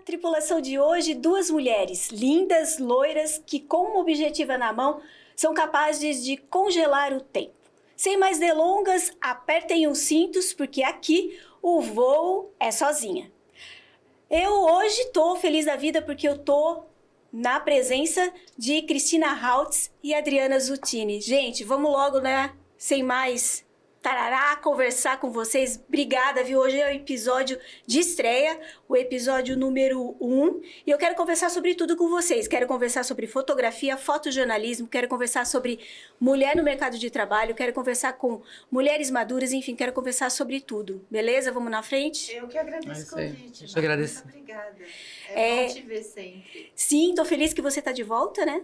tripulação de hoje, duas mulheres lindas, loiras, que com uma objetiva na mão, são capazes de congelar o tempo. Sem mais delongas, apertem os cintos, porque aqui o voo é sozinha. Eu hoje estou feliz da vida porque eu estou na presença de Cristina Hautz e Adriana Zuttini. Gente, vamos logo, né? Sem mais tarará, conversar com vocês. Obrigada, viu? Hoje é o episódio de estreia, o episódio número 1. E eu quero conversar sobre tudo com vocês. Quero conversar sobre fotografia, fotojornalismo, quero conversar sobre mulher no mercado de trabalho, quero conversar com mulheres maduras, enfim, quero conversar sobre tudo. Beleza? Vamos na frente? Eu que agradeço o convite. Eu te agradeço. Muito obrigada. É bom te ver sempre. Sim, tô feliz que você tá de volta, né?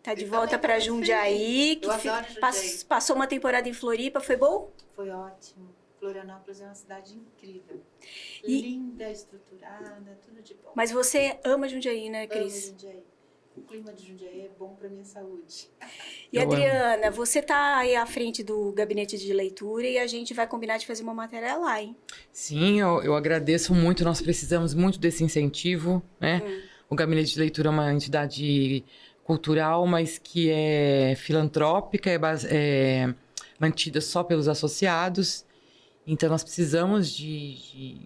Tá de volta para Jundiaí, que passou uma temporada em Floripa, foi bom? Foi ótimo. Florianópolis é uma cidade incrível. Linda, estruturada, tudo de bom. Mas você ama Jundiaí, né, Cris? Amo Jundiaí. O clima de Jundiaí é bom para minha saúde. E Adriana, você tá aí à frente do gabinete de leitura e a gente vai combinar de fazer uma matéria lá, hein? Sim, eu agradeço muito, nós precisamos muito desse incentivo, né? O gabinete de leitura é uma entidade cultural, mas que é filantrópica, é mantida só pelos associados. Então, nós precisamos de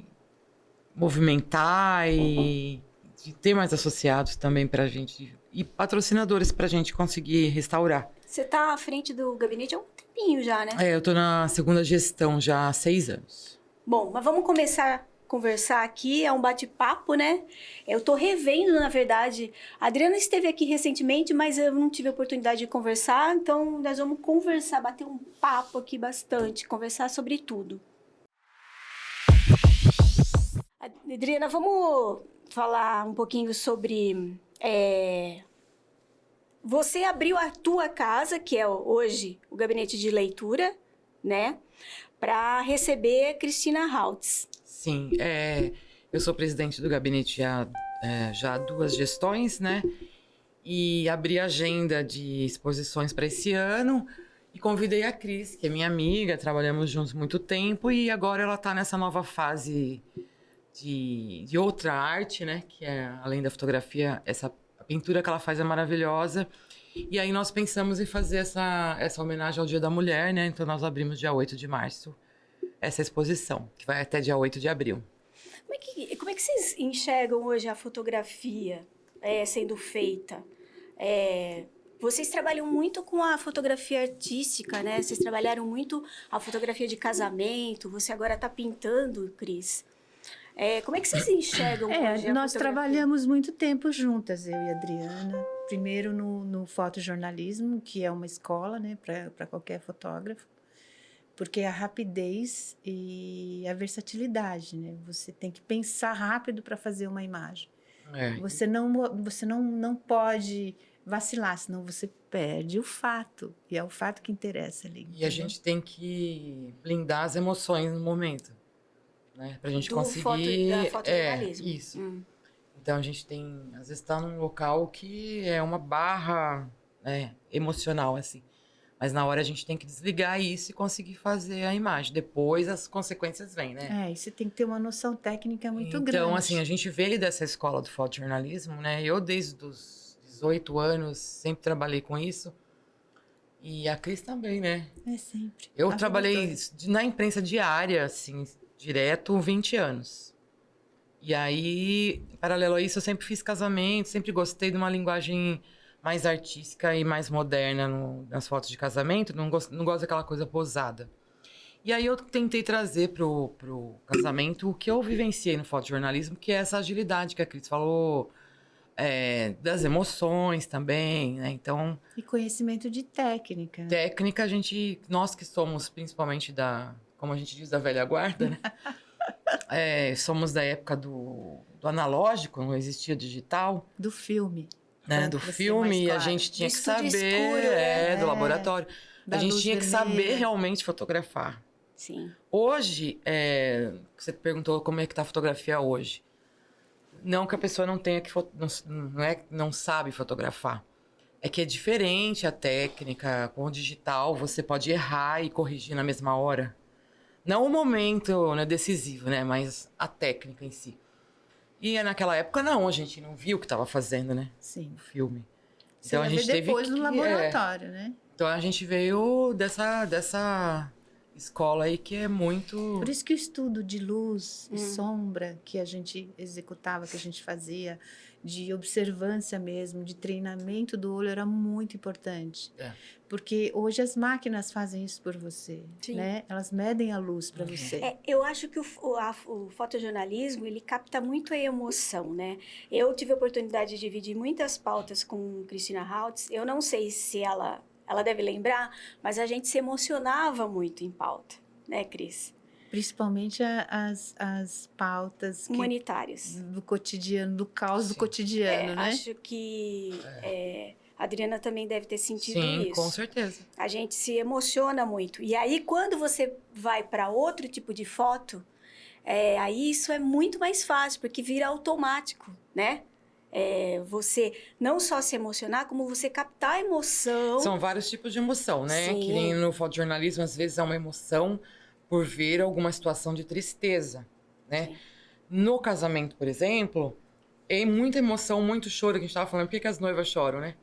movimentar e de ter mais associados também para a gente, e patrocinadores para a gente conseguir restaurar. Você está à frente do gabinete há um tempinho já, né? Eu estou na segunda gestão já há 6 anos. Bom, mas vamos começar conversar aqui, é um bate-papo, né? Eu tô revendo, na verdade. A Adriana esteve aqui recentemente, mas eu não tive a oportunidade de conversar, então nós vamos conversar, bater um papo aqui bastante, conversar sobre tudo. Adriana, vamos falar um pouquinho sobre... Você abriu a tua casa, que é hoje o gabinete de leitura, né? Para receber Cristina Hautz. Sim, eu sou presidente do gabinete já há 2 gestões, né? E abri a agenda de exposições para esse ano e convidei a Cris, que é minha amiga, trabalhamos juntos muito tempo e agora ela está nessa nova fase de outra arte, né? Que é, além da fotografia, a pintura que ela faz é maravilhosa. E aí nós pensamos em fazer essa homenagem ao Dia da Mulher, né? Então nós abrimos dia 8 de março. Essa exposição, que vai até dia 8 de abril. Como é que vocês enxergam hoje a fotografia sendo feita? Vocês trabalham muito com a fotografia artística, né? Vocês trabalharam muito a fotografia de casamento, você agora está pintando, Cris. Como é que vocês enxergam hoje nós trabalhamos muito tempo juntas, eu e a Adriana. Primeiro no fotojornalismo, que é uma escola, né, para qualquer fotógrafo. Porque a rapidez e a versatilidade, né? Você tem que pensar rápido para fazer uma imagem. Você não pode vacilar, senão você perde o fato. E é o fato que interessa ali. E a gente tem que blindar as emoções no momento, né? Pra gente conseguir... Da fotojornalismo. Isso. Então a gente tem... Às vezes tá num local que é uma barra emocional, assim. Mas na hora a gente tem que desligar isso e conseguir fazer a imagem. Depois as consequências vêm, né? E você tem que ter uma noção técnica muito grande. Então, assim, a gente veio dessa escola do fotojornalismo, né? Eu, desde os 18 anos, sempre trabalhei com isso. E a Cris também, né? Sempre. Eu trabalhei na imprensa diária, assim, direto, 20 anos. E aí, paralelo a isso, eu sempre fiz casamento, sempre gostei de uma linguagem mais artística e mais moderna nas fotos de casamento, não gosto daquela coisa posada. E aí eu tentei trazer pro casamento o que eu vivenciei no fotojornalismo, que é essa agilidade que a Cris falou, das emoções também, né? Então, e conhecimento de técnica. Técnica, nós que somos principalmente como a gente diz, da velha guarda, né? Somos da época do analógico, não existia digital. Do filme. Do filme, claro. A gente tinha que saber, escuro, do laboratório. A gente tinha que saber realmente fotografar. Sim. Hoje, você perguntou como é que tá a fotografia hoje. Não que a pessoa não tenha que... não sabe fotografar. É que é diferente a técnica. Com o digital, você pode errar e corrigir na mesma hora. Não o momento decisivo, né? Mas a técnica em si. E naquela época, não, a gente não viu o que estava fazendo, né? Sim. O filme. Você vai ver depois no que- laboratório, né? Então a gente veio dessa escola aí que é muito... Por isso que o estudo de luz e sombra que a gente executava, que a gente fazia, de observância mesmo, de treinamento do olho, era muito importante. É. Porque hoje as máquinas fazem isso por você, Sim. né? Elas medem a luz para você. Eu acho que o fotojornalismo, ele capta muito a emoção, né? Eu tive a oportunidade de dividir muitas pautas com Cristina Hautz. Eu não sei se ela deve lembrar, mas a gente se emocionava muito em pauta, né, Cris? Principalmente as pautas Humanitárias. do cotidiano, do caos do Sim. cotidiano, né? Acho que a Adriana também deve ter sentido Sim, isso. com certeza. A gente se emociona muito. E aí, quando você vai para outro tipo de foto, aí isso é muito mais fácil, porque vira automático, né? Você não só se emocionar, como você captar a emoção. São vários tipos de emoção, né? Sim. Que nem no fotojornalismo, às vezes é uma emoção por ver alguma situação de tristeza, né? Sim. No casamento, por exemplo, é muita emoção, muito choro, que a gente estava falando. Por que as noivas choram, né?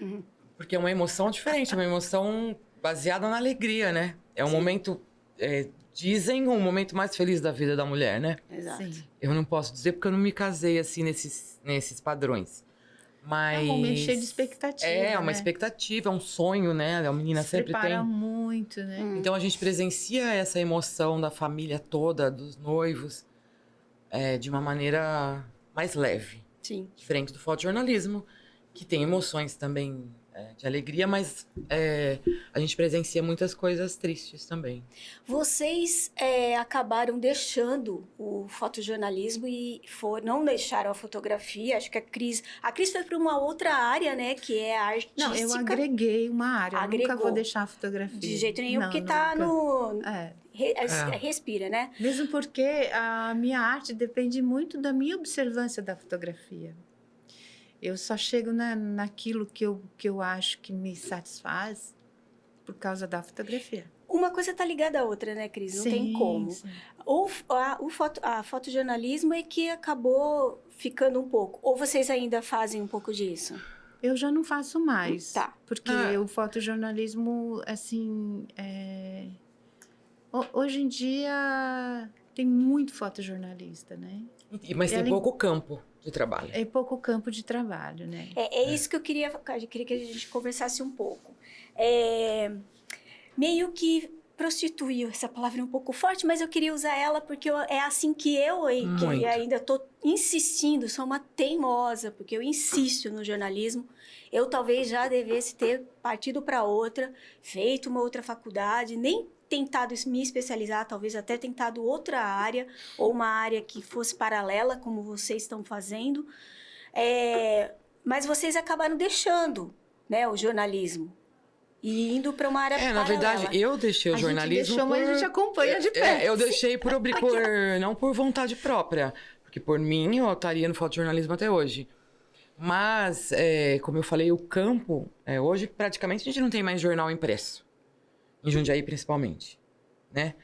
Uhum. Porque é uma emoção diferente, é uma emoção baseada na alegria, né? É um Sim. momento, dizem, um momento mais feliz da vida da mulher, né? Exato. Sim. Eu não posso dizer porque eu não me casei assim nesses padrões. Mas É um momento cheio de expectativa. é uma né? expectativa, é um sonho, né? A menina Se sempre prepara tem. muito, né? Então a gente presencia essa emoção da família toda, dos noivos, de uma maneira mais leve, Sim. diferente do fotojornalismo, que tem emoções também de alegria, mas a gente presencia muitas coisas tristes também. Vocês acabaram deixando o fotojornalismo e não deixaram a fotografia. Acho que a Cris foi para uma outra área, né? Que é a artística. Não, eu agreguei uma área. Eu nunca Agregou. vou deixar a fotografia. De jeito nenhum, Não, porque tá nunca. no... É. Respira, né? Mesmo porque a minha arte depende muito da minha observância da fotografia. Eu só chego naquilo que eu acho que me satisfaz por causa da fotografia. Uma coisa tá ligada à outra, né, Cris? Não tem como. Sim. A fotojornalismo é que acabou ficando um pouco. Ou vocês ainda fazem um pouco disso? Eu já não faço mais. Tá. Porque o fotojornalismo, assim... Hoje em dia tem muito fotojornalista, né? Mas tem pouco campo de trabalho. É pouco campo de trabalho, né? É isso que eu queria que a gente conversasse um pouco. Meio que prostituiu, essa palavra é um pouco forte, mas eu queria usar ela porque é assim que que ainda estou insistindo, sou uma teimosa, porque eu insisto no jornalismo. Eu talvez já devesse ter partido para outra, feito uma outra faculdade, nem tentado me especializar, talvez até tentado outra área, ou uma área que fosse paralela, como vocês estão fazendo. Mas vocês acabaram deixando, né, o jornalismo e indo para uma área paralela. Na verdade, eu deixei o jornalismo mas a gente acompanha de perto. Eu deixei não por vontade própria, porque por mim eu estaria no fotojornalismo até hoje. Mas, como eu falei, o campo, hoje praticamente a gente não tem mais jornal impresso. Em Jundiaí, principalmente, né?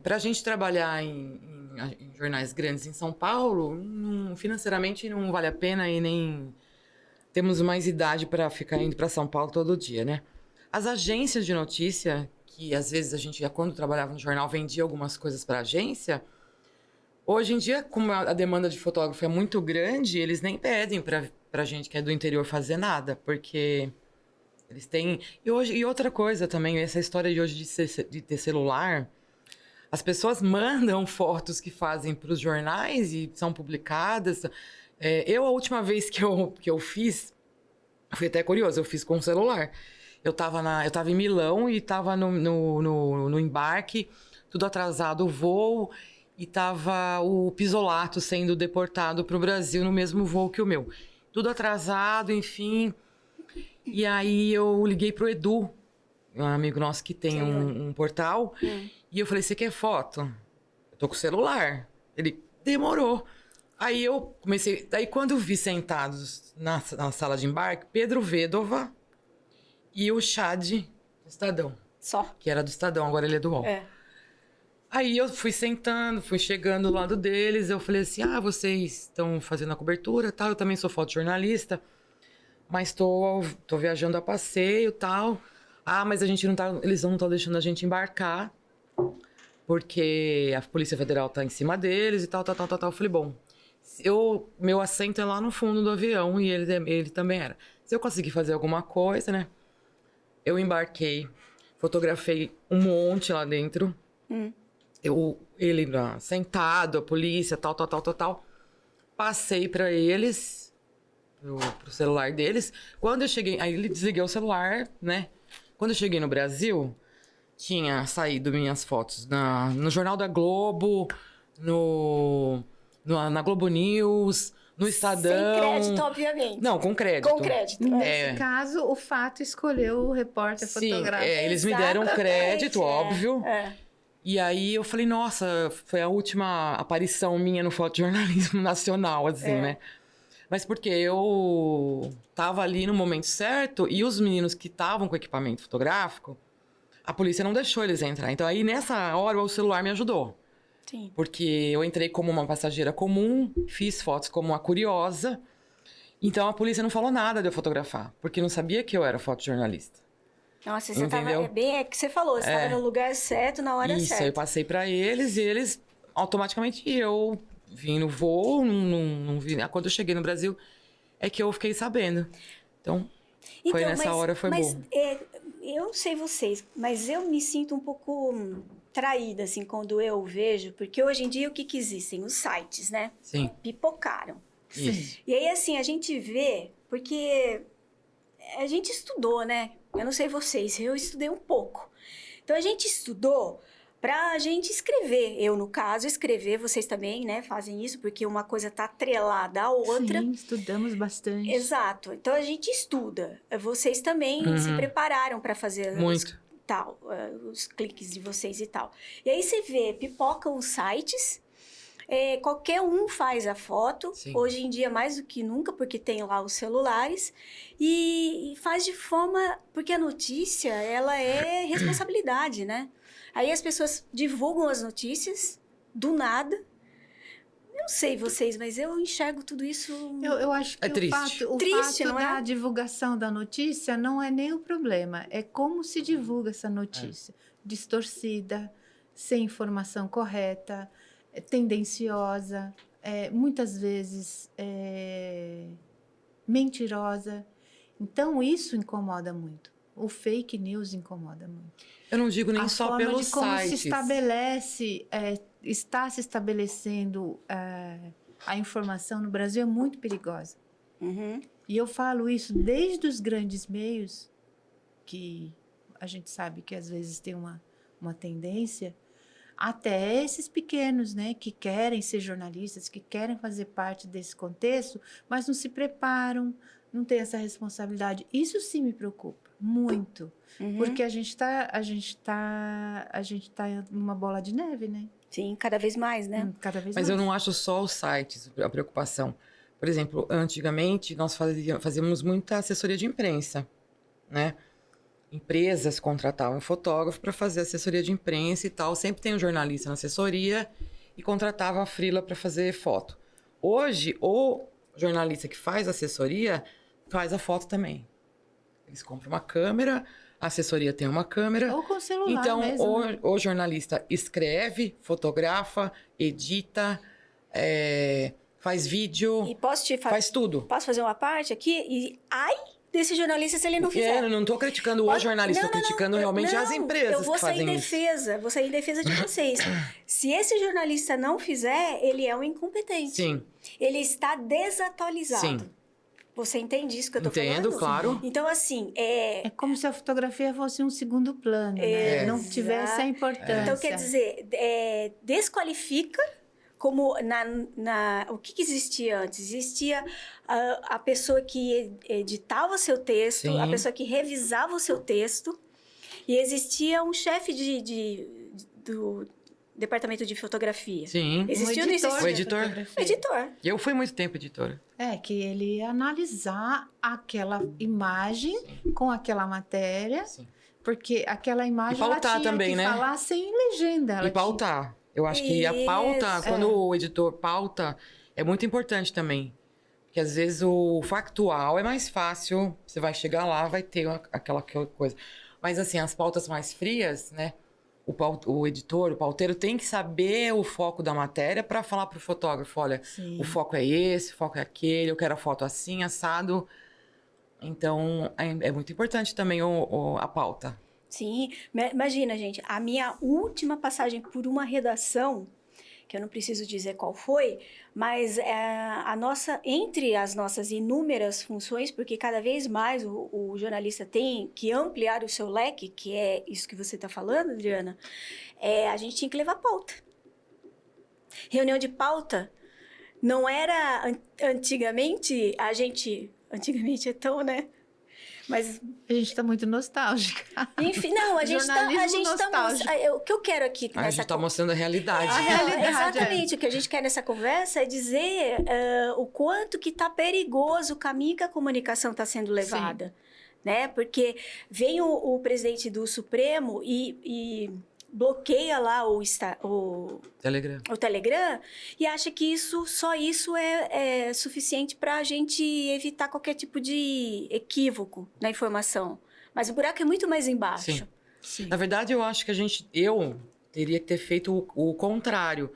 Para a gente trabalhar em jornais grandes em São Paulo, financeiramente não vale a pena e nem temos mais idade para ficar indo para São Paulo todo dia, né? As agências de notícia, que às vezes a gente, quando trabalhava no jornal, vendia algumas coisas para a agência, hoje em dia, como a demanda de fotógrafo é muito grande, eles nem pedem para gente que é do interior fazer nada, porque... Eles têm... E outra coisa também, essa história de hoje de ter celular, as pessoas mandam fotos que fazem para os jornais e são publicadas. A última vez que eu fiz, foi até curioso, eu fiz com o celular. Eu tava em Milão e estava no embarque, tudo atrasado o voo, e estava o Pisolato sendo deportado para o Brasil no mesmo voo que o meu. Tudo atrasado, enfim... E aí eu liguei pro Edu, um amigo nosso que tem um portal, e eu falei, você quer foto? Eu tô com o celular. Ele, demorou. Aí eu comecei... Aí quando eu vi sentados na sala de embarque, Pedro Vedova e o Chad do Estadão. Só. Que era do Estadão, agora ele é do UOL. Aí eu fui sentando, fui chegando do lado deles, eu falei assim, vocês estão fazendo a cobertura e tal, eu também sou fotojornalista, mas tô viajando a passeio e tal. Mas a gente não tá, eles não estão deixando a gente embarcar, porque a Polícia Federal tá em cima deles e tal. Eu falei, bom, meu assento é lá no fundo do avião e ele também era. Se eu conseguir fazer alguma coisa, né? Eu embarquei, fotografei um monte lá dentro. Ele lá, sentado, a polícia, tal. Passei pra eles, pro celular deles. Quando eu cheguei, aí ele desliguei o celular, né? Quando eu cheguei no Brasil, tinha saído minhas fotos no Jornal da Globo, na Globo News, no Estadão. Sem crédito, obviamente. Não, com crédito. Com crédito. Nesse caso, o Fato escolheu o repórter fotográfico. Eles me deram crédito, Exatamente, óbvio. E aí eu falei, nossa, foi a última aparição minha no fotojornalismo nacional, assim, né? Mas porque eu tava ali no momento certo e os meninos que estavam com equipamento fotográfico, a polícia não deixou eles entrar. Então aí nessa hora o celular me ajudou. Sim. Porque eu entrei como uma passageira comum, fiz fotos como uma curiosa. Então a polícia não falou nada de eu fotografar, porque não sabia que eu era fotojornalista. Nossa, você Entendeu? tava bem, é que você falou, você tava no lugar certo, na hora Isso, certa. aí eu passei pra eles e eles automaticamente eu vim no voo, não vi. Quando eu cheguei no Brasil é que eu fiquei sabendo. Então foi nessa hora, foi bom. Eu não sei vocês, mas eu me sinto um pouco traída, assim, quando eu vejo, porque hoje em dia o que existem? Os sites, né? Sim. Pipocaram. Isso. E aí, assim, a gente vê, porque a gente estudou, né? Eu não sei vocês, eu estudei um pouco. Então, a gente estudou pra gente escrever. Eu, no caso, escrever, vocês também, né? Fazem isso, porque uma coisa tá atrelada à outra. Sim, estudamos bastante. Exato. Então, a gente estuda. Vocês também se prepararam para fazer os cliques de vocês e tal. E aí, você vê, pipocam os sites... qualquer um faz a foto, Sim. Hoje em dia mais do que nunca, porque tem lá os celulares, e faz de forma... Porque a notícia, ela é responsabilidade, né? Aí as pessoas divulgam as notícias, do nada. Eu não sei vocês, mas eu enxergo tudo isso... Eu acho que triste. o Triste, fato não é? da divulgação da notícia não é nem o problema, é como se divulga essa notícia. Distorcida, sem informação correta, tendenciosa, muitas vezes mentirosa. Então, isso incomoda muito. O fake news incomoda muito. Eu não digo nem A só forma pelos de como sites. se estabelece, está se estabelecendo a informação no Brasil é muito perigosa. E eu falo isso desde os grandes meios, que a gente sabe que às vezes tem uma tendência, até esses pequenos, né, que querem ser jornalistas, que querem fazer parte desse contexto, mas não se preparam, não têm essa responsabilidade. Isso sim me preocupa muito, porque a gente tá numa bola de neve, né? Sim, cada vez mais, né? Cada vez Mas mais. eu não acho só os sites a preocupação. Por exemplo, antigamente nós fazíamos muita assessoria de imprensa, né? Empresas contratavam um fotógrafo para fazer assessoria de imprensa e tal. Sempre tem um jornalista na assessoria e contratava a freela para fazer foto. Hoje, o jornalista que faz assessoria faz a foto também. Eles compram uma câmera, a assessoria tem uma câmera. Ou com celular então, mesmo. o jornalista escreve, fotografa, edita, faz vídeo, E posso faz tudo. Posso fazer uma parte aqui? E desse jornalista se ele não fizer. Eu não estou criticando o jornalista, estou criticando realmente as empresas que fazem isso. Vou sair em defesa de vocês. Se esse jornalista não fizer, ele é um incompetente. Sim. Ele está desatualizado. Sim. Você entende isso que eu tô falando? Entendo, claro. Então, assim, É como se a fotografia fosse um segundo plano, né? Não tivesse a importância. Então, quer dizer, desqualifica, como o que existia antes? Existia a pessoa que editava o seu texto, Sim. a pessoa que revisava o seu texto, e existia um chefe do departamento de fotografia. Sim. Existia Um ou não editor existia? O editor. de fotografia. Editor. Eu fui muito tempo editora. Que ele ia analisar aquela imagem com aquela matéria, Sim. Porque aquela imagem E pautar ela tinha também, que né? falar sem legenda. Ela E pautar. Eu acho que a pauta, Isso. quando o editor pauta, é muito importante também. Porque às vezes o factual é mais fácil, você vai chegar lá, vai ter aquela coisa. Mas assim, as pautas mais frias, né? O editor, o pauteiro tem que saber o foco da matéria para falar pro fotógrafo, olha, Sim. o foco é esse, o foco é aquele, eu quero a foto assim, assado. Então, é muito importante também a pauta. Sim, imagina, gente, a minha última passagem por uma redação, que eu não preciso dizer qual foi, mas entre as nossas inúmeras funções, porque cada vez mais o jornalista tem que ampliar o seu leque, que é isso que você está falando, Adriana, a gente tinha que levar pauta. Reunião de pauta não era antigamente, antigamente é tão, né? Mas, A gente está muito nostálgica. enfim, não, a gente tá nostálgico. o que eu quero aqui A nessa gente tá mostrando a realidade. A realidade, exatamente, o que a gente quer nessa conversa é dizer o quanto que tá perigoso o caminho que a comunicação está sendo levada, né? Porque vem o presidente do Supremo e bloqueia lá o Telegram e acha que só isso é suficiente para a gente evitar qualquer tipo de equívoco na informação. Mas o buraco é muito mais embaixo. Sim. Sim. Na verdade, eu acho que eu teria que ter feito o contrário,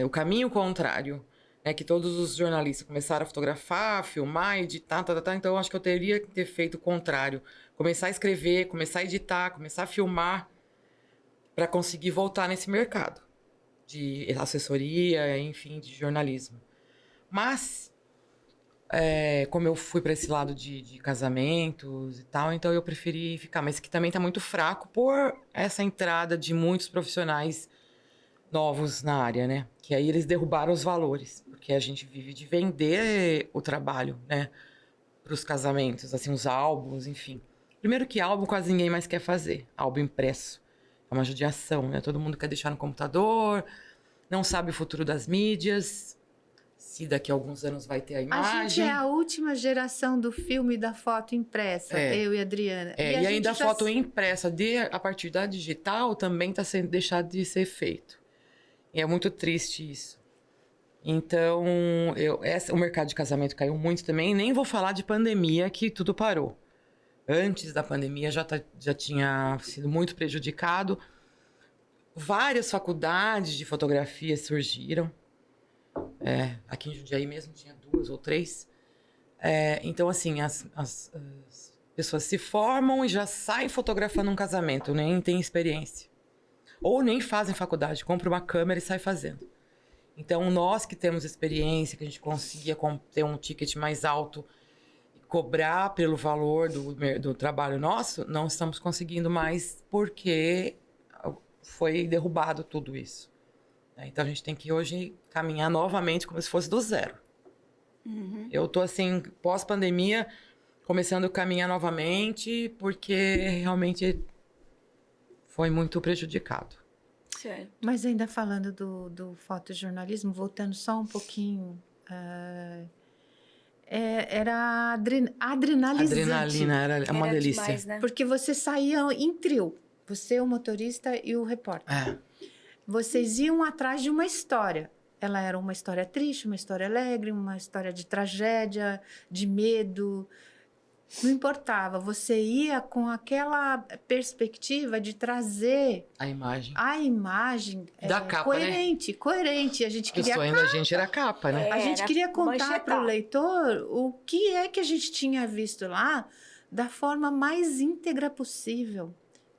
o caminho contrário. Que todos os jornalistas começaram a fotografar, filmar, editar, então eu acho que eu teria que ter feito o contrário. Começar a escrever, começar a editar, começar a filmar, para conseguir voltar nesse mercado de assessoria, enfim, de jornalismo. Mas, como eu fui para esse lado de casamentos e tal, então eu preferi ficar. Mas que também está muito fraco por essa entrada de muitos profissionais novos na área, né? Que aí eles derrubaram os valores, porque a gente vive de vender o trabalho, né? Para os casamentos, assim, os álbuns, enfim. Primeiro que álbum quase ninguém mais quer fazer, álbum impresso. É uma judiação, né? Todo mundo quer deixar no computador, não sabe o futuro das mídias, se daqui a alguns anos vai ter a imagem. A gente é a última geração do filme e da foto impressa, eu e a Adriana. E ainda a foto impressa a partir da digital também está sendo deixado de ser feito. E é muito triste isso. Então, o mercado de casamento caiu muito também. Nem vou falar de pandemia, que tudo parou. Antes da pandemia já tinha sido muito prejudicado. Várias faculdades de fotografia surgiram. Aqui em Jundiaí mesmo tinha 2 ou 3. Então, assim, as pessoas se formam e já saem fotografando um casamento, nem tem experiência. Ou nem fazem faculdade, compra uma câmera e sai fazendo. Então, nós que temos experiência, que a gente conseguia ter um ticket mais alto, cobrar pelo valor do trabalho nosso, não estamos conseguindo mais porque foi derrubado tudo isso. Então, a gente tem que hoje caminhar novamente como se fosse do zero. Uhum. Eu tô assim, pós-pandemia, começando a caminhar novamente porque realmente foi muito prejudicado. Certo. Mas ainda falando do fotojornalismo, voltando só um pouquinho... era adrenalizante. Adrenalina era uma delícia. Demais, né? Porque você saía em trio. Você, o motorista e o repórter. Vocês iam atrás de uma história. Ela era uma história triste, uma história alegre, uma história de tragédia, de medo. Não importava. Você ia com aquela perspectiva de trazer a imagem da capa, coerente. A gente queria o sonho da gente era a capa, né? A gente queria contar manchetar para o leitor o que é que a gente tinha visto lá da forma mais íntegra possível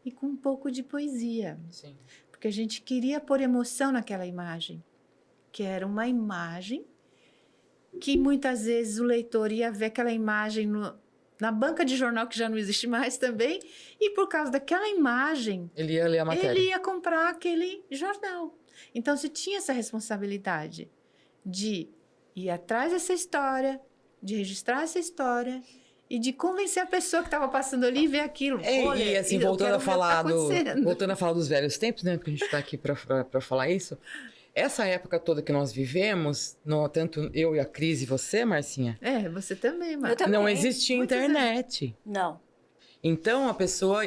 e com um pouco de poesia. Sim. Porque a gente queria pôr emoção naquela imagem, que era uma imagem que muitas vezes o leitor ia ver aquela imagem na banca de jornal, que já não existe mais também, e por causa daquela imagem, ele ia ler a matéria. Ele ia comprar aquele jornal. Então, você tinha essa responsabilidade de ir atrás dessa história, de registrar essa história e de convencer a pessoa que estava passando ali e ver aquilo. Olha, e assim, voltando a falar dos velhos tempos, né? Porque a gente está aqui para falar isso. Essa época toda que nós vivemos, tanto eu e a Cris e você, Marcinha. Você também, Marcia. Também. Não existia internet. Não. Então, a pessoa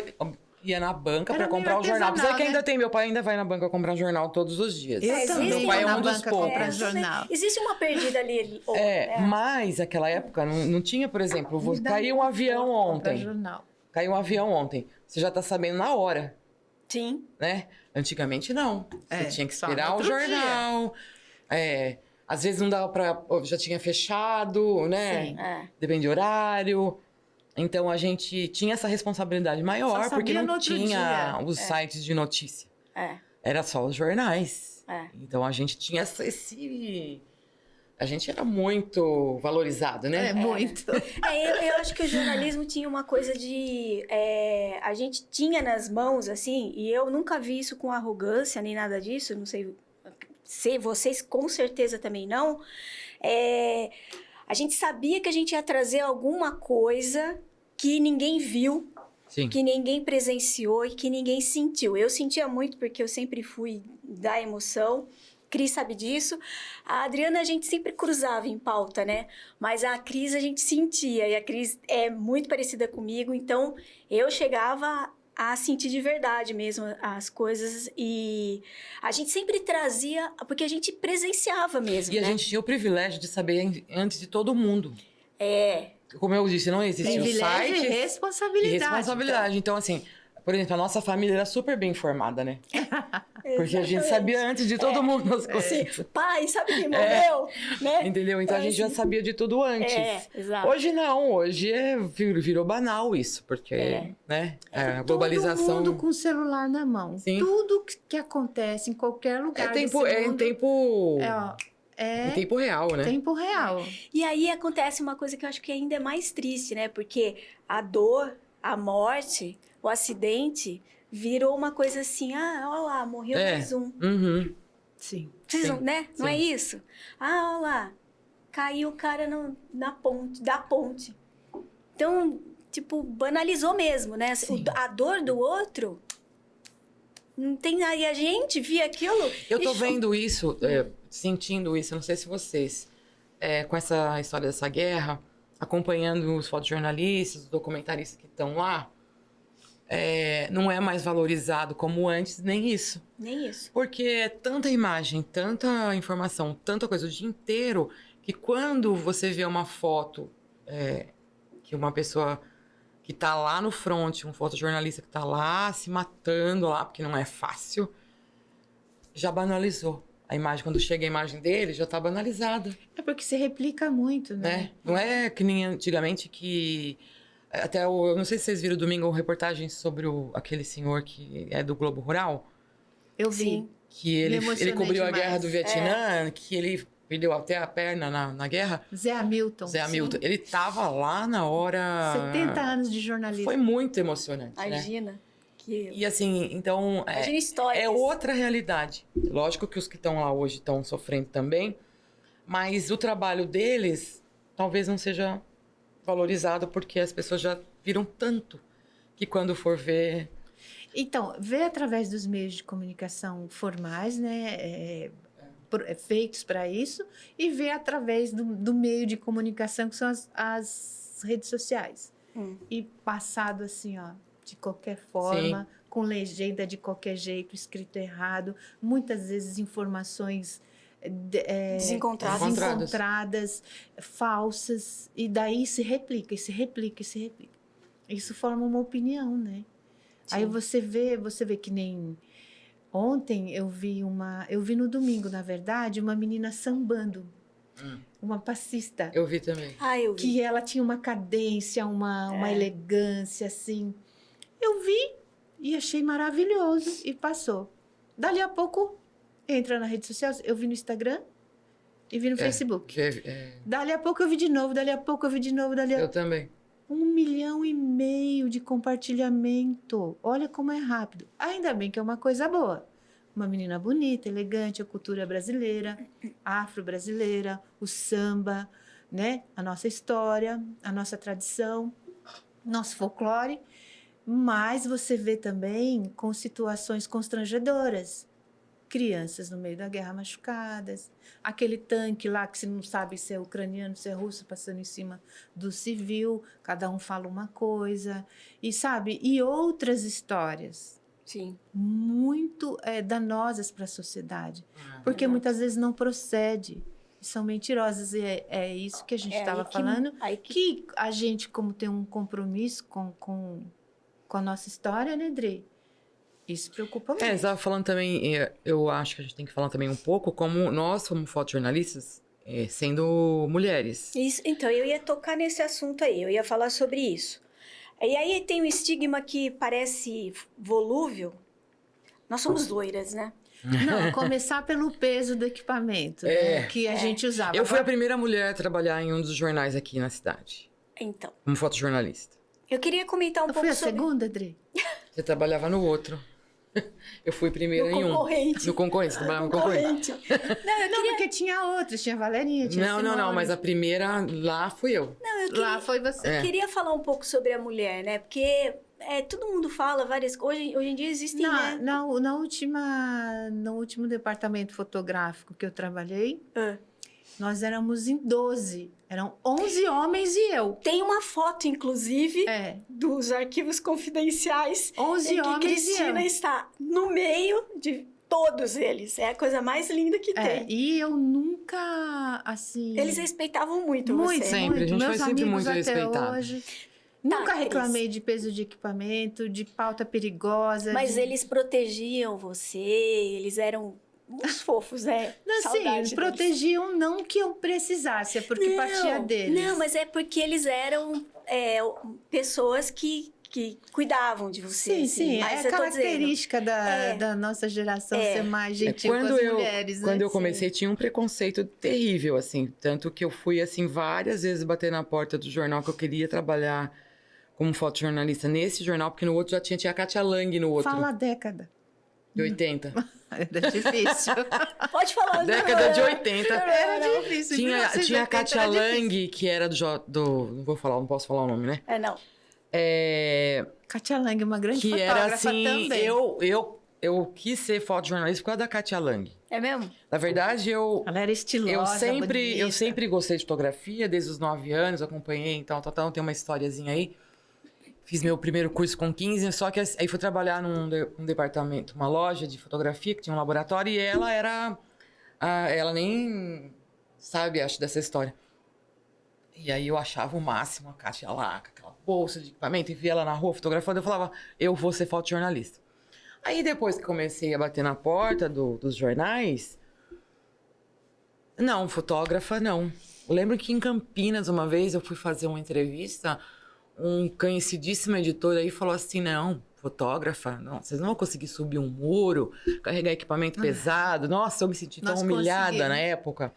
ia na banca Era pra comprar o meio jornal. Apesar que artesanal, ainda né? tem, meu pai ainda vai na banca comprar jornal todos os dias. Eu também Meu pai é vou um na dos banca poucos. comprar jornal. Existe uma perdida ali. Mas naquela época não tinha, por exemplo, Me dá caiu um avião comprar ontem. jornal. Caiu um avião ontem. Você já tá sabendo na hora, Sim. né? Antigamente não. Você tinha que só esperar no o outro jornal. Às vezes não dava pra. Já tinha fechado, né? Sim. Depende do horário. Então a gente tinha essa responsabilidade maior, Só porque sabia no não outro tinha dia. os sites de notícia. É. Era só os jornais. É. Então a gente tinha esse. A gente era muito valorizado, né? É muito. Eu acho que o jornalismo tinha uma coisa de... a gente tinha nas mãos, assim, e eu nunca vi isso com arrogância, nem nada disso, não sei se vocês com certeza também não. A gente sabia que a gente ia trazer alguma coisa que ninguém viu, Sim. que ninguém presenciou e que ninguém sentiu. Eu sentia muito porque eu sempre fui da emoção. Cris sabe disso. A Adriana a gente sempre cruzava em pauta, né? Mas a Cris a gente sentia. E a Cris é muito parecida comigo. Então, eu chegava a sentir de verdade mesmo as coisas. E a gente sempre trazia... Porque a gente presenciava mesmo, E a né? gente tinha o privilégio de saber antes de todo mundo. É. Como eu disse, não existia o Privilégio site e responsabilidade. e responsabilidade. Então, assim, por exemplo, a nossa família era super bem informada, né? Porque a gente Exatamente. sabia antes de todo mundo as coisas. Pai, sabe quem morreu? Né? Entendeu? Então a gente já sabia de tudo antes. Exato. Hoje não, hoje virou banal isso, porque, né? A globalização. Todo mundo com o celular na mão. Sim. Tudo que acontece em qualquer lugar desse mundo, Em tempo. é Em tempo real, né? tempo real. E aí acontece uma coisa que eu acho que ainda é mais triste, né? Porque a dor, a morte, o acidente virou uma coisa assim, olha lá, morreu mais um. Uhum. Sim. Vocês Sim, não, né? Não é sim. isso? Olha lá, caiu o cara da ponte. Então, tipo, banalizou mesmo, né? A dor do outro não tem... Aí a gente via aquilo... Eu tô e vendo isso, sentindo isso, não sei se vocês, com essa história dessa guerra, acompanhando os fotojornalistas, os documentaristas que estão lá, não é mais valorizado como antes, nem isso. Nem isso. Porque é tanta imagem, tanta informação, tanta coisa o dia inteiro, que quando você vê uma foto que uma pessoa que tá lá no front, um fotojornalista que tá lá se matando lá, porque não é fácil, já banalizou. A imagem, quando chega a imagem dele, já tá banalizada, É porque se replica muito, né? né? Não é que nem antigamente que... Até eu não sei se vocês viram domingo uma reportagem sobre aquele senhor que é do Globo Rural, Eu vi. Sim. que ele emocionei cobriu a demais. guerra do Vietnã, que ele perdeu até a perna na guerra. Zé Hamilton. Zé Hamilton, ele tava lá na hora... 70 anos de jornalismo. Foi muito emocionante, né? Imagina. E assim, então... Imagina histórias. É outra realidade. Lógico que os que estão lá hoje estão sofrendo também, mas o trabalho deles talvez não seja valorizado porque as pessoas já viram tanto que quando for ver... Então, vê através dos meios de comunicação formais, né? Feitos para isso, e vê através do meio de comunicação que são as redes sociais. E passado assim, ó, de qualquer forma, com legenda de qualquer jeito, escrito errado, muitas vezes informações desencontradas, falsas, e daí se replica, e se replica, e se replica. Isso forma uma opinião, né? Sim. Aí você vê que nem ontem eu vi no domingo, na verdade, uma menina sambando, uma passista. Eu vi também. Eu vi. Que ela tinha uma cadência, uma elegância, assim. Eu vi e achei maravilhoso e passou. Dali a pouco, entra na rede social, eu vi no Instagram e vi no Facebook. Dali a pouco eu vi de novo, dali a pouco eu vi de novo, Eu também. 1,5 milhão de compartilhamento. Olha como é rápido. Ainda bem que é uma coisa boa. Uma menina bonita, elegante, a cultura brasileira, afro-brasileira, o samba, né? A nossa história, a nossa tradição, nosso folclore. Mas você vê também com situações constrangedoras. crianças no meio da guerra machucadas, aquele tanque lá que você não sabe se é ucraniano, se é russo, passando em cima do civil, cada um fala uma coisa, e sabe, e outras histórias Sim. muito danosas para a sociedade, porque verdade. muitas vezes não procede, são mentirosas, e é isso que a gente estava falando, que a gente, como tem um compromisso com a nossa história, né, Dre? Isso preocupa muito. Você estava falando também, eu acho que a gente tem que falar também um pouco como nós, como fotojornalistas, sendo mulheres. Isso, então, eu ia tocar nesse assunto aí, eu ia falar sobre isso. E aí tem um estigma que parece volúvel. Nós somos loiras, né? Não, começar pelo peso do equipamento, né, que a gente usava. Eu fui a primeira mulher a trabalhar em um dos jornais aqui na cidade, Então, como fotojornalista. eu queria comentar um Eu pouco fui a sobre... segunda, Dre? Você trabalhava no outro. Eu fui primeiro No em um. concorrente. No concorrente, você trabalhava no concorrente. Não, porque tinha outras, tinha a Valerinha, tinha a Não, Simone. mas a primeira lá fui eu. Não, eu Lá foi você. Eu queria falar um pouco sobre a mulher, né? Porque todo mundo fala várias coisas. Hoje em dia existem, né? No último departamento fotográfico que eu trabalhei, Ah. nós éramos em 12. Eram 11 homens e eu. Tem uma foto, inclusive, dos arquivos confidenciais 11 em que homens Cristina e eu. está no meio de todos eles. É a coisa mais linda que tem. E eu nunca, assim... Eles respeitavam muito, muito, você. Sempre, a gente Meus foi sempre amigos muito até respeitado. hoje. Nunca Cris. reclamei de peso de equipamento, de pauta perigosa. Mas eles protegiam você, eles eram uns fofos, né? Não, Saudade sim, deles. protegiam não que eu precisasse, é porque partia deles. Não, mas é porque eles eram pessoas que cuidavam de você. Sim, assim. sim, Mas é eu tô dizendo, característica da nossa geração ser mais gentil com as mulheres, né? Quando eu comecei, tinha um preconceito terrível, assim. Tanto que eu fui, assim, várias vezes bater na porta do jornal que eu queria trabalhar como fotojornalista nesse jornal, porque no outro já tinha a Kátia Lang no outro. Fala a década. De 80. Era difícil. Pode falar. Década de 80. Era difícil. Tinha a Kátia Lang, que era do... Não posso falar o nome, né? Não. Kátia Lang, uma grande Que fotógrafa era assim, também. eu quis ser fotojornalista por causa da Kátia Lang. É mesmo? Na verdade, Ela era estilosa, eu bonita. sempre gostei de fotografia, desde os 9 anos, acompanhei, então, tem uma historiazinha aí. Fiz meu primeiro curso com 15, só que aí fui trabalhar num departamento, uma loja de fotografia, que tinha um laboratório, e ela nem sabe, acho, dessa história. E aí eu achava o máximo a Kátia lá, com aquela bolsa de equipamento, e via ela na rua fotografando, eu falava, eu vou ser fotojornalista. Aí depois que comecei a bater na porta dos jornais, não, fotógrafa não. Eu lembro que em Campinas, uma vez, eu fui fazer uma entrevista, um conhecidíssimo editor aí falou assim, não, fotógrafa, não, vocês não vão conseguir subir um muro, carregar equipamento pesado. Nossa, eu me senti tão humilhada na época.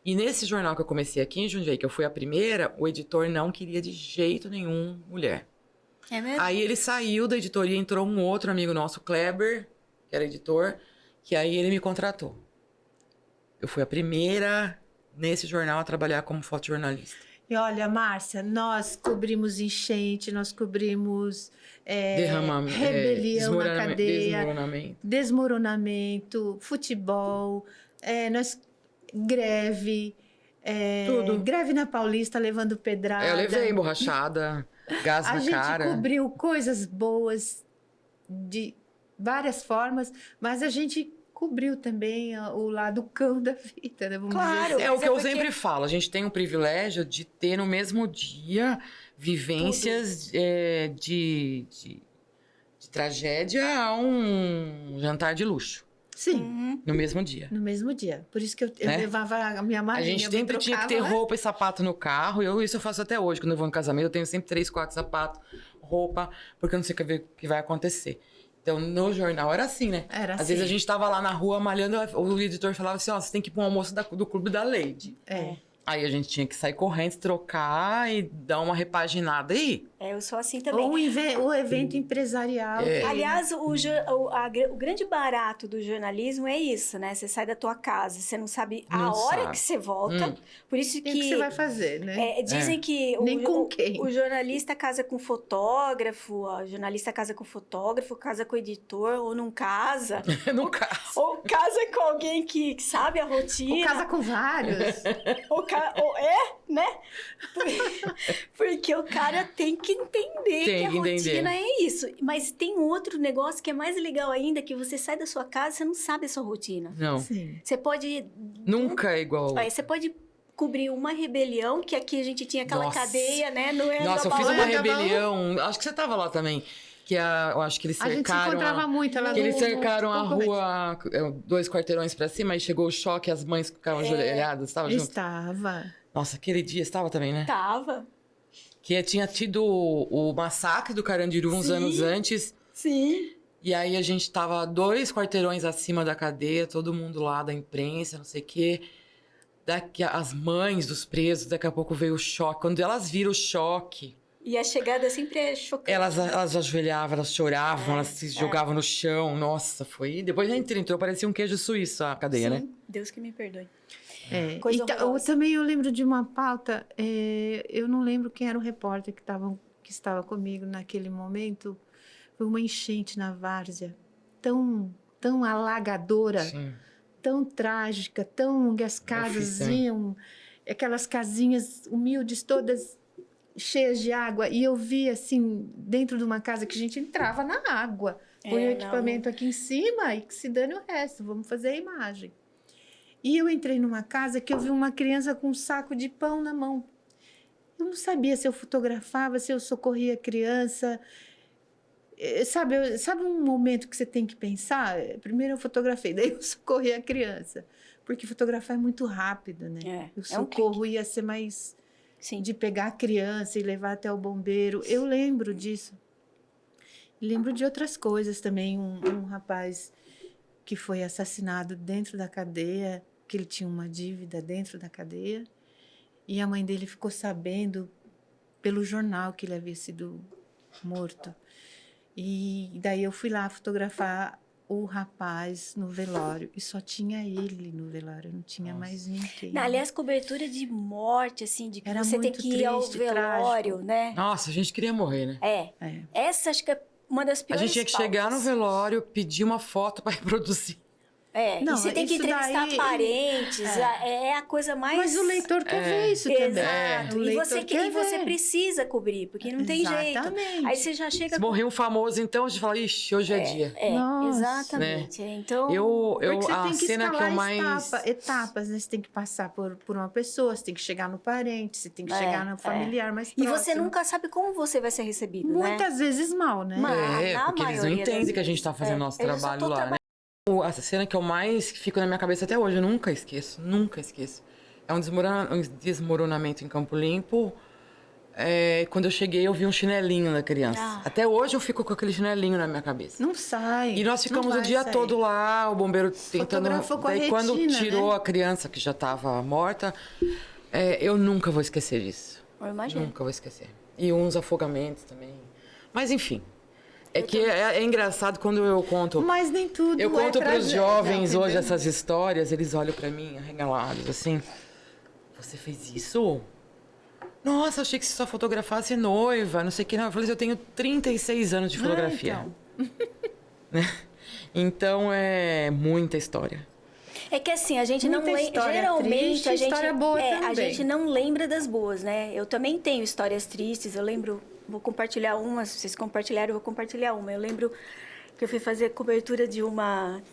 E nesse jornal que eu comecei aqui em Jundiaí, que eu fui a primeira, o editor não queria de jeito nenhum mulher. É mesmo? Aí ele saiu da editoria, entrou um outro amigo nosso, Kleber, que era editor, que aí ele me contratou. Eu fui a primeira nesse jornal a trabalhar como fotojornalista. E olha, Márcia, nós cobrimos enchente, nós cobrimos rebelião na cadeia, desmoronamento, futebol, greve, tudo. Greve na Paulista levando pedrada. Eu levei emborrachada, gás na cara. A gente cobriu coisas boas de várias formas, mas a gente cobriu também o lado cão da vida, né? Vamos Claro. dizer assim. É o que eu sempre falo, a gente tem o privilégio de ter no mesmo dia vivências de tragédia a um jantar de luxo. Sim. No mesmo dia. No mesmo dia. Por isso que eu levava a minha malinha. A gente sempre tinha que ter roupa e sapato no carro. Isso eu faço até hoje. Quando eu vou no casamento, eu tenho sempre 3, 4 sapatos, roupa, porque eu não sei o que vai acontecer. Então, no jornal era assim, né? Era assim. Às vezes a gente tava lá na rua malhando, o editor falava assim, você tem que ir pra um almoço do Clube da Lady. É. Aí a gente tinha que sair correndo, trocar e dar uma repaginada aí. Eu sou assim também. Ou o evento empresarial. Aliás, o grande barato do jornalismo é isso, né? Você sai da tua casa, você não sabe a hora que você volta. Por isso O que você vai fazer, né? Dizem que Nem com quem. o jornalista casa com fotógrafo, o jornalista casa com fotógrafo, casa com editor, ou não casa. No caso. Ou casa com alguém que sabe a rotina. Ou casa com vários. Né? Porque o cara tem que entender que a rotina é isso. Mas tem outro negócio que é mais legal ainda, que você sai da sua casa e você não sabe a sua rotina. Não. Sim. Você pode... Nunca é igual. Você pode cobrir uma rebelião, que aqui a gente tinha aquela cadeia, né? Nossa, eu fiz uma rebelião. Acho que você tava lá também. Que eu acho que eles cercaram... A gente se encontrava muito. Eles cercaram a rua 2 quarteirões pra cima, e chegou o choque, as mães ficavam ajoelhadas. Estava junto? Estava. Nossa, aquele dia estava também, né? Tava. Que tinha tido o massacre do Carandiru uns anos antes. Sim. E aí a gente tava 2 quarteirões acima da cadeia, todo mundo lá da imprensa, não sei o quê. As mães dos presos, daqui a pouco veio o choque. Quando elas viram o choque... E a chegada sempre é chocante. Elas ajoelhavam, elas choravam, elas se jogavam no chão. Nossa, foi... Depois a gente entrou, parecia um queijo suíço a cadeia, né? Deus que me perdoe. Coisa também eu lembro de uma pauta, eu não lembro quem era o repórter que estava comigo naquele momento. Foi uma enchente na várzea, tão alagadora, Sim. tão trágica, que as casas iam, aquelas casinhas humildes todas cheias de água. E eu vi, assim, dentro de uma casa que a gente entrava na água. Põe o equipamento aqui em cima e que se dane o resto, vamos fazer a imagem. E eu entrei numa casa que eu vi uma criança com um saco de pão na mão. Eu não sabia se eu fotografava, se eu socorria a criança. Sabe um momento que você tem que pensar? Primeiro eu fotografei, daí eu socorri a criança. Porque fotografar é muito rápido, né? O socorro ia ser mais... Sim. De pegar a criança e levar até o bombeiro. Eu lembro disso. Lembro de outras coisas também. Um rapaz que foi assassinado dentro da cadeia, que ele tinha uma dívida dentro da cadeia, e a mãe dele ficou sabendo pelo jornal que ele havia sido morto. E daí eu fui lá fotografar o rapaz no velório, e só tinha ele no velório, não tinha mais ninguém. Aliás, cobertura de morte, assim, de que Era você tem muito que ir ao triste, velório, trágico. né? Nossa, a gente queria morrer, né? Essa acho que é uma das A piores gente tinha que chegar no velório, pedir uma foto para reproduzir. Não, e você tem que entrevistar parentes, é a coisa mais... Mas o leitor quer ver isso também. Exato, e você precisa cobrir, porque não tem jeito. Aí você já chega... Se morrer um famoso, então, a gente fala, ixi, hoje é dia. Exatamente. Né? Então... Porque você tem que cena que eu mais... etapas, né? Você tem que passar por uma pessoa, você tem que chegar no parente, você tem que chegar no familiar mais próximo. E você nunca sabe como você vai ser recebido, Muitas vezes mal, né? Porque eles não entendem que a gente está fazendo nosso trabalho lá, né? A cena que eu mais fico na minha cabeça até hoje, eu nunca esqueço. É um desmoronamento em Campo Limpo. Quando eu cheguei, eu vi um chinelinho da criança. Até hoje eu fico com aquele chinelinho na minha cabeça. Não sai. E nós ficamos o dia todo lá, o bombeiro tentando... Daí quando tirou a criança, que já estava morta, eu nunca vou esquecer disso. Eu imagino. Nunca vou esquecer. E uns afogamentos também. Mas enfim... É engraçado quando eu conto... Mas nem tudo eu conto para os jovens hoje essas histórias, eles olham para mim arregalados, assim... Você fez isso? Nossa, achei que você só fotografasse noiva, não sei o que. Não, eu falei, eu tenho 36 anos de fotografia. Então, é muita história. É que assim, a gente não lembra... Geralmente, a gente não lembra das boas, né? Eu também tenho histórias tristes, eu lembro... Vou compartilhar uma, se vocês compartilharam, eu vou compartilhar uma. Eu lembro que eu fui fazer cobertura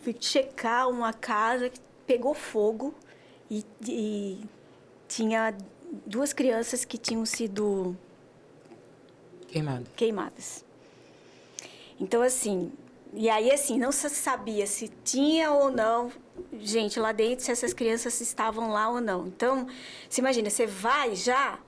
fui checar uma casa que pegou fogo e tinha 2 crianças que tinham sido queimadas. Então, assim, e aí, assim, não se sabia se tinha ou não gente lá dentro, se essas crianças estavam lá ou não. Então, você imagina, você vai já...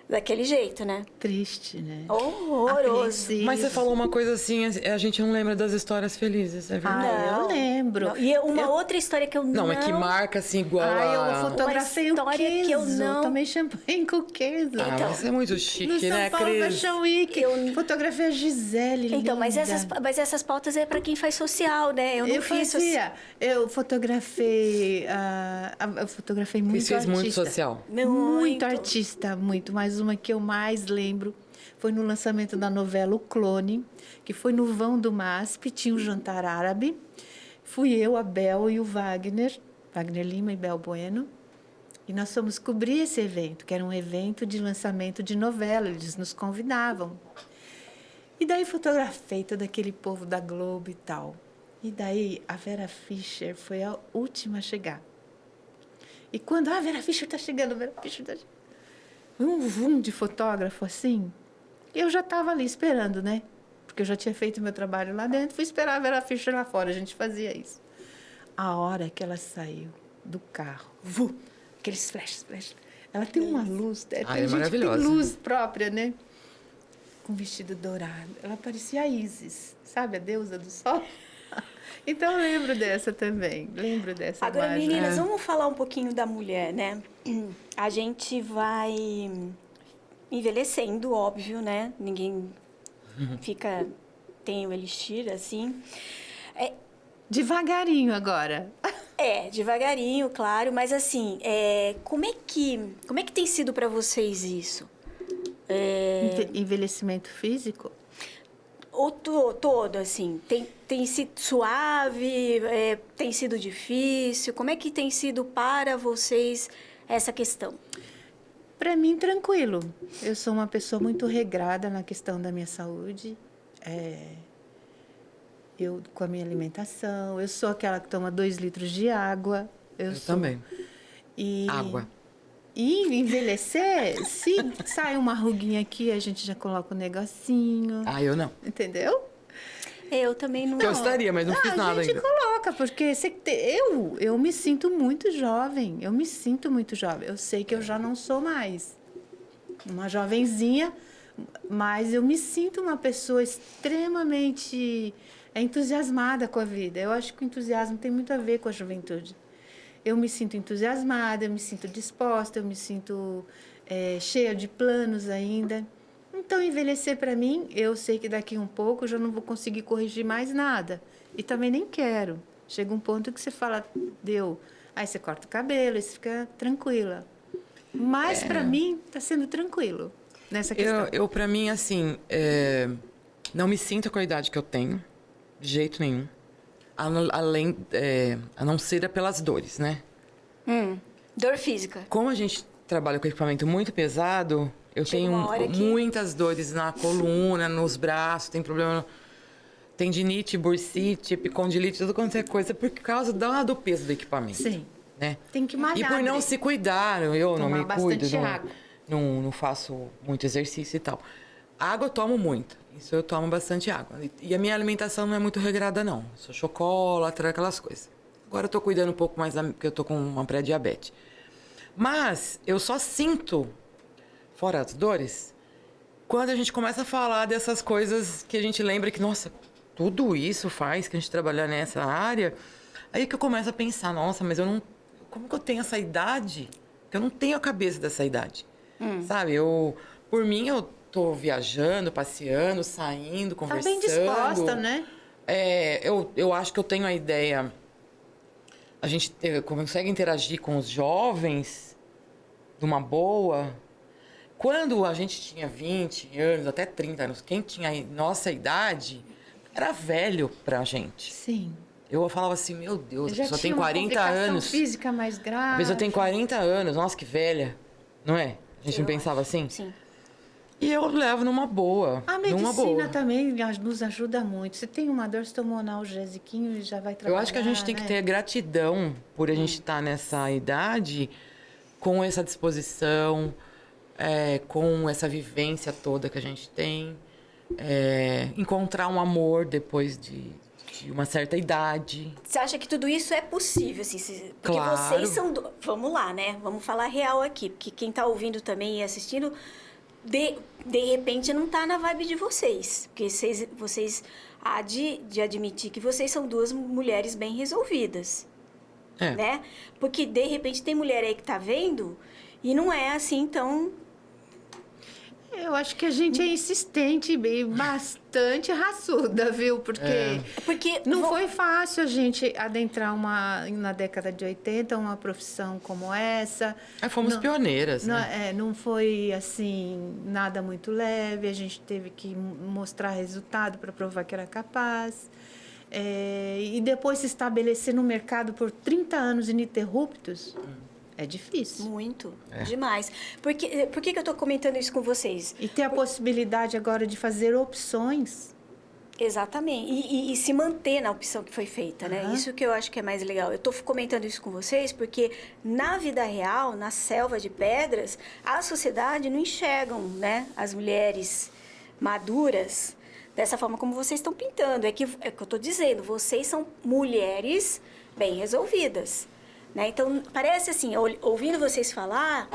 Daquele jeito, né? Triste, né? Horroroso. Apreensivo. Mas você falou uma coisa assim, a gente não lembra das histórias felizes, é verdade. Ah, eu lembro. Não. E uma outra história que eu não... Não, é que marca assim igual Eu a... fotografei o história queso. que eu não- Tomei champanhe com queso. Ah, Então, mas é muito No chique, né, São Paulo Cris? Fashion Week. Fotografei a Gisele, Então, mas linda. essas pautas é para quem faz social, né? Eu não fiz fazia. Eu fotografei... eu fotografei muito Cris fez artista. muito social. Muito artista, muito. Mas uma que eu mais lembro foi no lançamento da novela O Clone, que foi no vão do MASP, tinha um jantar árabe. Fui eu, a Bel e o Wagner Lima e Bel Bueno. E nós fomos cobrir esse evento, que era um evento de lançamento de novela, eles nos convidavam. E daí fotografei todo aquele povo da Globo e tal. E daí a Vera Fischer foi a última a chegar. E quando a Vera Fischer está chegando, a Vera Fischer está chegando. Um de fotógrafo assim. Eu já estava ali esperando, né? Porque eu já tinha feito meu trabalho lá dentro, fui esperar a Vera Fischer lá fora, a gente fazia isso. A hora que ela saiu do carro, aqueles flashes. Ela tem uma luz, é tem gente que tem maravilhosa. luz própria, né? Com vestido dourado. Ela parecia a Isis, sabe? A deusa do sol. Então eu lembro dessa também. Lembro dessa Agora, imagem. meninas, vamos falar um pouquinho da mulher, né? A gente vai envelhecendo, óbvio, né? Ninguém tem o elixir, assim. Devagarinho agora. Devagarinho, claro, mas assim, como é que tem sido para vocês isso? Envelhecimento físico? Ou todo, assim, tem sido suave, tem sido difícil? Como é que tem sido para vocês essa questão? Para mim, tranquilo. Eu sou uma pessoa muito regrada na questão da minha saúde. Eu com a minha alimentação. Eu sou aquela que toma 2 litros de água. Eu também. Água. E envelhecer, se sai uma ruguinha aqui, a gente já coloca um negocinho. Ah, eu não. Entendeu? Eu também não. Gostaria, mas não fiz nada a gente ainda. coloca, porque eu me sinto muito jovem. Eu me sinto muito jovem. Eu sei que eu já não sou mais uma jovenzinha, mas eu me sinto uma pessoa extremamente entusiasmada com a vida. Eu acho que o entusiasmo tem muito a ver com a juventude. Eu me sinto entusiasmada, eu me sinto disposta, eu me sinto cheia de planos ainda. Então, envelhecer para mim, eu sei que daqui um pouco eu já não vou conseguir corrigir mais nada. E também nem quero. Chega um ponto que você fala, deu. Aí você corta o cabelo, aí você fica tranquila. Mas, para mim, está sendo tranquilo nessa questão. Eu para mim, assim, não me sinto com a idade que eu tenho, de jeito nenhum. A não ser pelas dores, né? Dor física. Como a gente trabalha com equipamento muito pesado, eu tenho muitas dores na coluna, nos braços, tem problema, tendinite, bursite, epicondilite, tudo quanto é coisa, por causa do peso do equipamento. Sim. Né? Tem que malhar. E por não se cuidar, eu não me cuido, água. não faço muito exercício e tal. Água eu tomo muito, isso eu tomo bastante água. E a minha alimentação não é muito regrada, não. Eu sou chocolate, aquelas coisas. Agora eu tô cuidando um pouco mais, porque eu tô com uma pré-diabetes. Mas eu só sinto, fora as dores, quando a gente começa a falar dessas coisas que a gente lembra que, nossa, tudo isso faz que a gente trabalhar nessa área. Aí que eu começo a pensar, nossa, mas eu não... Como que eu tenho essa idade? Que eu não tenho a cabeça dessa idade. Sabe? Por mim, eu tô viajando, passeando, saindo, conversando. Tá bem disposta, né? Eu acho que eu tenho a ideia... A gente consegue interagir com os jovens de uma boa. Quando a gente tinha 20 anos, até 30 anos, quem tinha nossa idade era velho pra gente. Sim. Eu falava assim, meu Deus, a Já pessoa tem tinha uma 40 anos. física mais grave. A pessoa tem 40 anos, nossa, que velha. Não é? A gente não pensava assim? Sim. E eu levo numa boa. A numa boa. medicina também nos ajuda muito. Você tem uma dor, você toma um analgésiquinho e já vai trabalhar. Eu acho que a gente tem que ter gratidão por a gente estar nessa idade, com essa disposição, com essa vivência toda que a gente tem. Encontrar um amor depois de uma certa idade. Você acha que tudo isso é possível? Assim, porque Claro. vocês são... Vamos lá, né? Vamos falar real aqui. Porque quem está ouvindo também e assistindo de repente não tá na vibe de vocês. Porque vocês há de admitir que vocês são duas mulheres bem resolvidas. Né? Porque de repente tem mulher aí que tá vendo e não é assim tão... Eu acho que a gente é insistente e bastante raçuda, viu? Porque não foi fácil a gente adentrar na década de 80 uma profissão como essa. Fomos pioneiras, né? Não foi, assim, nada muito leve. A gente teve que mostrar resultado para provar que era capaz. E depois se estabelecer no mercado por 30 anos ininterruptos... É difícil. Muito, demais. Por que eu estou comentando isso com vocês? E ter a possibilidade agora de fazer opções. Exatamente. E se manter na opção que foi feita, né? Isso que eu acho que é mais legal. Eu estou comentando isso com vocês porque na vida real, na selva de pedras, a sociedade não enxergam, né, as mulheres maduras dessa forma como vocês estão pintando. É que eu estou dizendo, vocês são mulheres bem resolvidas. Né? Então, parece assim, ouvindo vocês falar,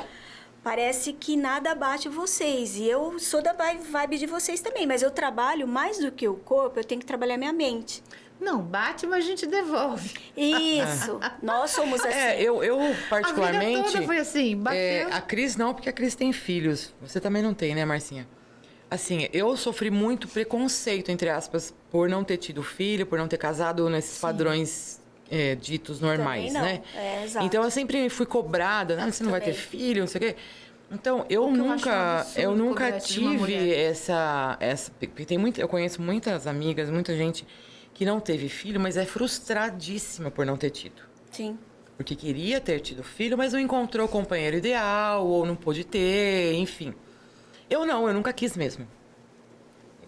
parece que nada bate vocês. E eu sou da vibe de vocês também, mas eu trabalho mais do que o corpo, eu tenho que trabalhar minha mente. Não, bate, mas a gente devolve. Isso, nós somos assim. Eu particularmente... A vida toda foi assim, bateu. A Cris não, porque a Cris tem filhos. Você também não tem, né, Marcinha? Assim, eu sofri muito preconceito, entre aspas, por não ter tido filho, por não ter casado nesses padrões... ditos normais, né? Exato. Então eu sempre fui cobrada, você não vai ter filho, não sei o quê. Então eu nunca tive essa, porque eu conheço muitas amigas, muita gente que não teve filho, mas é frustradíssima por não ter tido. Sim. Porque queria ter tido filho, mas não encontrou o companheiro ideal ou não pôde ter, enfim. Eu nunca quis mesmo.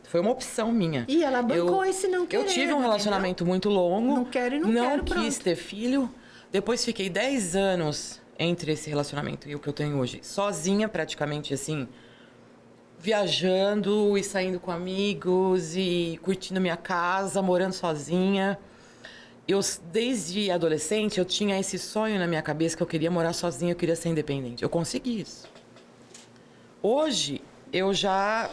Foi uma opção minha. E ela bancou esse não querer. Eu tive um relacionamento muito longo. Não quero e não quero, Não quis ter filho. Depois fiquei 10 anos entre esse relacionamento e o que eu tenho hoje. Sozinha, praticamente, assim. Viajando e saindo com amigos e curtindo minha casa, morando sozinha. Desde adolescente, eu tinha esse sonho na minha cabeça que eu queria morar sozinha, eu queria ser independente. Eu consegui isso. Hoje, eu já...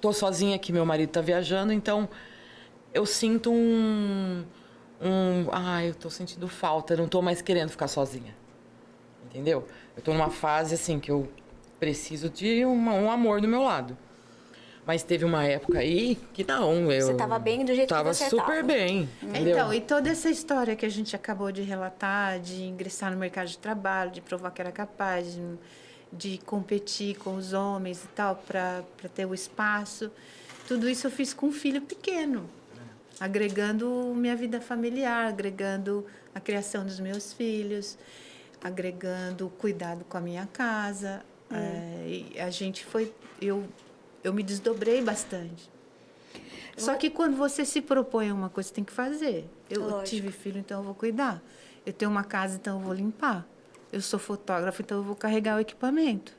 tô sozinha aqui, meu marido tá viajando, então eu sinto eu tô sentindo falta, não tô mais querendo ficar sozinha. Entendeu? Eu tô numa fase, assim, que eu preciso de um amor do meu lado. Mas teve uma época aí que não, Você tava bem do jeito que você tava super bem. Entendeu? Então, e toda essa história que a gente acabou de relatar, de ingressar no mercado de trabalho, de provar que era capaz, de competir com os homens e tal, para ter o espaço. Tudo isso eu fiz com um filho pequeno, agregando minha vida familiar, agregando a criação dos meus filhos, agregando o cuidado com a minha casa. E a gente foi... Eu me desdobrei bastante. Só que quando você se propõe a uma coisa, você tem que fazer. Eu tive filho, então eu vou cuidar. Eu tenho uma casa, então eu vou limpar. Eu sou fotógrafa, então eu vou carregar o equipamento.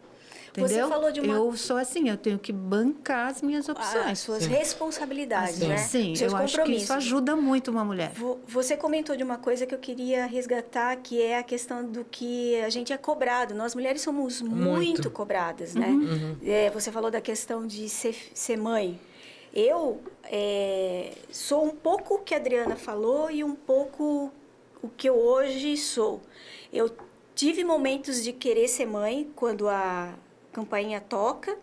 Entendeu? Você falou de uma... Eu sou assim, eu tenho que bancar as minhas opções. As suas responsabilidades, né? Sim, seus eu acho que isso ajuda muito uma mulher. Você comentou de uma coisa que eu queria resgatar, que é a questão do que a gente é cobrado. Nós mulheres somos muito cobradas, né? Você falou da questão de ser mãe. Eu sou um pouco o que a Adriana falou e um pouco o que eu hoje sou. Eu tive momentos de querer ser mãe quando a campainha toca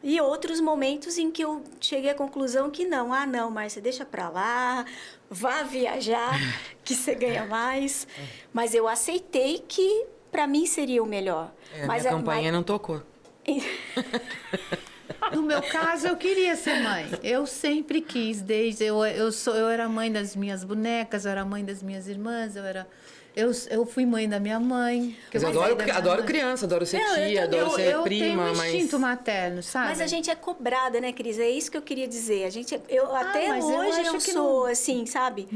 e outros momentos em que eu cheguei à conclusão que não. Não, Márcia, deixa pra lá, vá viajar, que você ganha mais. Mas eu aceitei que pra mim seria o melhor. Mas a campainha não tocou. No meu caso, eu queria ser mãe. Eu sempre quis, desde... Eu era mãe das minhas bonecas, eu era mãe das minhas irmãs, eu fui mãe da minha mãe. Eu adoro criança, adoro ser tia, adoro ser prima, eu tenho um instinto materno, sabe? Mas a gente é cobrada, né, Cris? É isso que eu queria dizer. Até hoje eu sou, assim, sabe?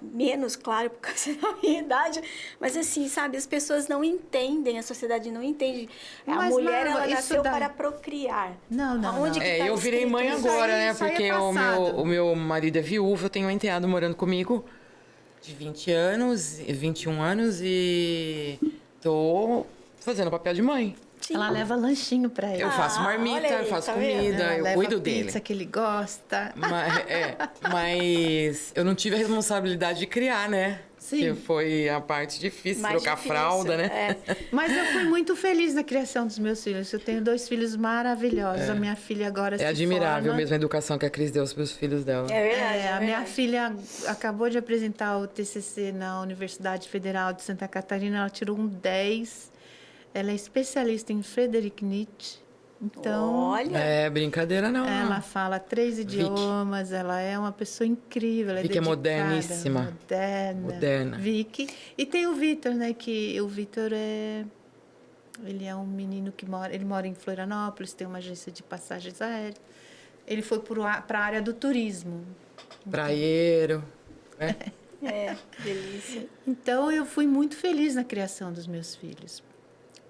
Menos, claro, por causa da minha idade. Mas, assim, sabe? As pessoas não entendem, a sociedade não entende. A mulher, ela nasceu para procriar. Não. Eu virei mãe agora, né? Porque o meu marido é viúvo, eu tenho um enteado morando comigo de 21 anos e tô fazendo o papel de mãe. Sim. Ela leva lanchinho para ele. Eu faço marmita, olha aí, eu faço tá vendo? comida, Ela eu leva cuido pizza dele. que ele gosta. Mas eu não tive a responsabilidade de criar, né? Sim. Que foi a parte difícil, Mais trocar difícil, fralda, né? é. Mas eu fui muito feliz na criação dos meus filhos. Eu tenho 2 filhos maravilhosos. A minha filha agora se É admirável forma. mesmo a educação que a Cris deu para os filhos dela. É verdade. A minha filha acabou de apresentar o TCC na Universidade Federal de Santa Catarina. Ela tirou um 10. Ela é especialista em Friedrich Nietzsche. Então, Olha. É brincadeira, não. ela fala 3 idiomas. Ela é uma pessoa incrível. Ela é Vicky é dedicada, moderníssima. Moderna. Vicky. E tem o Vitor, né? Que o Vitor ele é um menino que mora em Florianópolis, tem uma agência de passagens aéreas. Ele foi para a área do turismo. Praieiro. Né? Delícia. Então, eu fui muito feliz na criação dos meus filhos.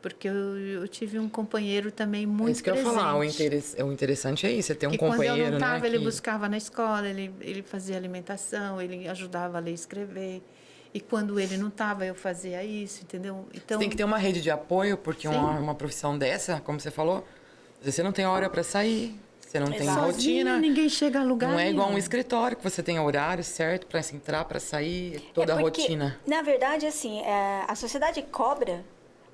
Porque eu tive um companheiro também muito É isso que eu ia presente. falar. O interessante é isso, você ter um Que companheiro, quando eu não estava, né? ele que- buscava na escola, ele fazia alimentação, ele ajudava a ler e escrever. E quando ele não estava, eu fazia isso, entendeu? Então, Você tem que ter uma rede de apoio, porque Sim. uma profissão dessa, como você falou, às vezes você não tem hora para sair, você não tem Exato. sozinho, rotina. ninguém chega a lugar Não é igual um nenhum. escritório, que você tem horário certo para entrar, para sair, toda a porque, rotina. Na verdade, assim, a sociedade cobra,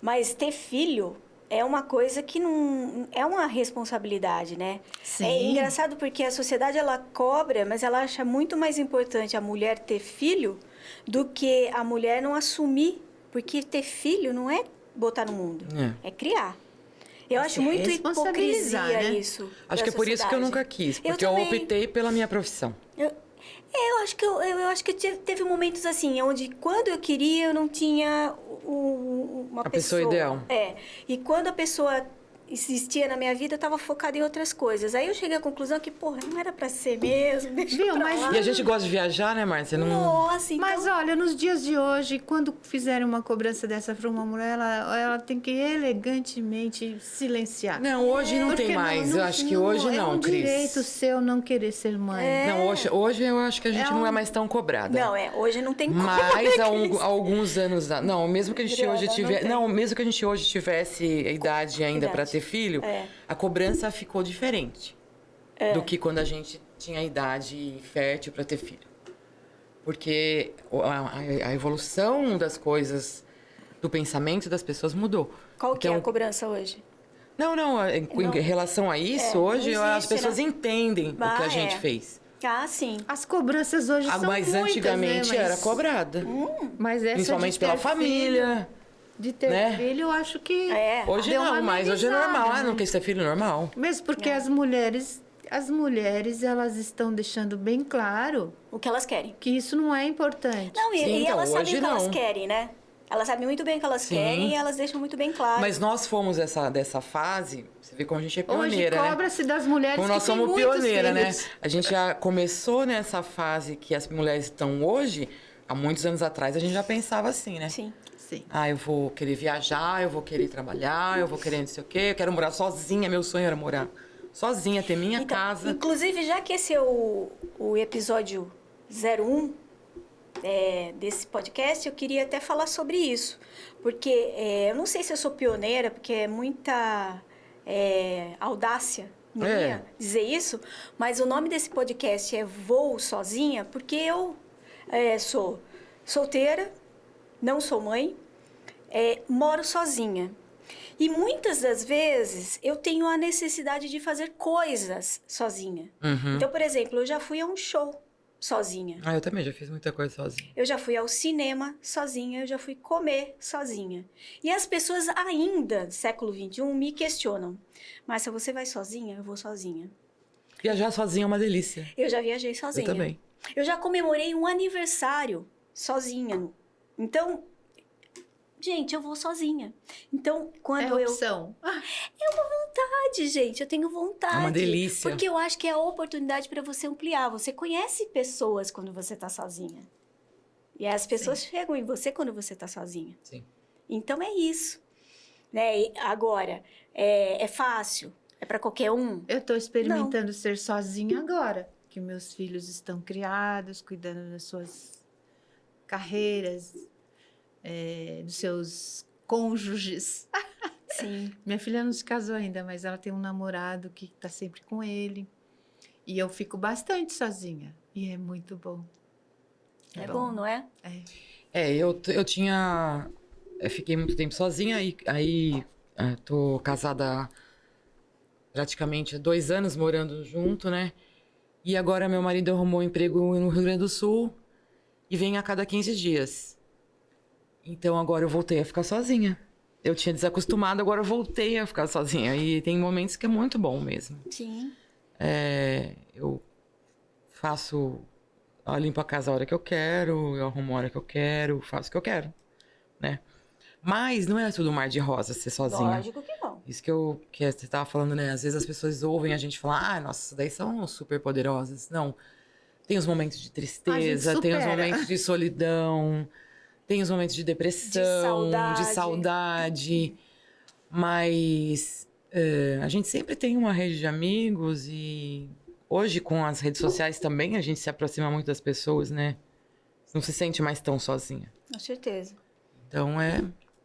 mas ter filho é uma coisa que não é uma responsabilidade, né? Sim. É engraçado porque a sociedade ela cobra, mas ela acha muito mais importante a mulher ter filho do que a mulher não assumir, porque ter filho não é botar no mundo, é criar. Eu acho muito responsabilizar, hipocrisia né? isso. Acho que é por isso que eu nunca quis, porque eu também. optei pela minha profissão. Eu acho que eu acho que teve momentos assim, onde quando eu queria eu não tinha uma A pessoa ideal. E quando a pessoa existia na minha vida, eu estava focada em outras coisas. Aí eu cheguei à conclusão que, porra, não era pra ser mesmo, deixa Viu, pra mas- lá. E a gente gosta de viajar, né, Márcia? Não... Nossa, então... Mas olha, nos dias de hoje, quando fizerem uma cobrança dessa para uma mulher, ela tem que elegantemente silenciar. Não, hoje não Porque tem mais. Eu acho que hoje é não, um Cris. direito seu não querer ser mãe. Não, hoje eu acho que a gente não é mais tão cobrada. Não, hoje não tem como. Mas há Cris. alguns anos... Não, mesmo que a gente hoje Adriana, tivesse... não Não, tem. mesmo que a gente hoje tivesse a idade ainda para ter filho, a cobrança ficou diferente do que quando a gente tinha a idade fértil para ter filho. Porque a evolução das coisas, do pensamento das pessoas mudou. Qual que é a Então, cobrança hoje? Não, em relação a isso, hoje não as existe, pessoas né? entendem o que a Ah, gente é. fez. Ah, sim. As cobranças hoje são Mas muitas, antigamente né? era cobrada. Mas essa Principalmente de ter pela família. De ter né? filho, eu acho que Hoje deu uma não, mas hoje é amenizada, normal. né? Não quer ter filho normal. Mesmo porque as mulheres, elas estão deixando bem claro O que elas querem. que isso não é importante. Não, Sim, e então, elas sabem hoje o que elas não. querem, né? Elas sabem muito bem o que elas Sim. querem e elas deixam muito bem claro. Mas nós fomos dessa fase, você vê como a gente é Hoje pioneira, né? cobra-se das mulheres Como que nós têm somos muitos pioneira, né? filhos. A gente já começou nessa fase que as mulheres estão hoje, há muitos anos atrás a gente já pensava assim, né? Sim. Sim. Ah, eu vou querer viajar, eu vou querer trabalhar, eu vou querer não sei o quê, eu quero morar sozinha, meu sonho era morar sozinha, ter minha Então, casa. inclusive, já que esse é o episódio 01 desse podcast, eu queria até falar sobre isso. Porque eu não sei se eu sou pioneira, porque é muita audácia minha dizer isso, mas o nome desse podcast é Vou Sozinha, porque eu sou solteira, não sou mãe, moro sozinha. E muitas das vezes eu tenho a necessidade de fazer coisas sozinha. Uhum. Então, por exemplo, eu já fui a um show sozinha. Ah, eu também já fiz muita coisa sozinha. Eu já fui ao cinema sozinha, eu já fui comer sozinha. E as pessoas ainda, século XXI, me questionam. Márcia, você vai sozinha? Eu vou sozinha. Viajar sozinha é uma delícia. Eu já viajei sozinha. Eu também. Eu já comemorei um aniversário sozinha. Então, gente, eu vou sozinha. Então, quando É opção. vontade, gente, eu tenho vontade. É uma delícia. Porque eu acho que é a oportunidade para você ampliar. Você conhece pessoas quando você está sozinha. E as pessoas chegam em você quando você está sozinha. Sim. Então é isso. Né? E agora, é fácil? É para qualquer um? Eu estou experimentando ser sozinha agora, que meus filhos estão criados, cuidando das suas carreiras, dos seus cônjuges. Sim. Minha filha não se casou ainda, mas ela tem um namorado que está sempre com ele. E eu fico bastante sozinha. E é muito bom. É bom, não é? É. Eu fiquei muito tempo sozinha, aí tô casada há praticamente há 2 anos morando junto, né? E agora meu marido arrumou um emprego no Rio Grande do Sul e vem a cada 15 dias. Então agora eu voltei a ficar sozinha. Eu tinha desacostumado, agora eu voltei a ficar sozinha. E tem momentos que é muito bom mesmo. Sim. Eu limpo a casa a hora que eu quero, eu arrumo a hora que eu quero, faço o que eu quero, né? Mas não é tudo mar de rosa ser sozinha. Lógico que não. Isso que você tava falando, né? Às vezes as pessoas ouvem a gente falar, nossa, daí são super poderosas. Não. Tem os momentos de tristeza, tem os momentos de solidão, tem os momentos de depressão, de saudade. Mas a gente sempre tem uma rede de amigos e hoje com as redes sociais também a gente se aproxima muito das pessoas, né? Não se sente mais tão sozinha. Com certeza. Então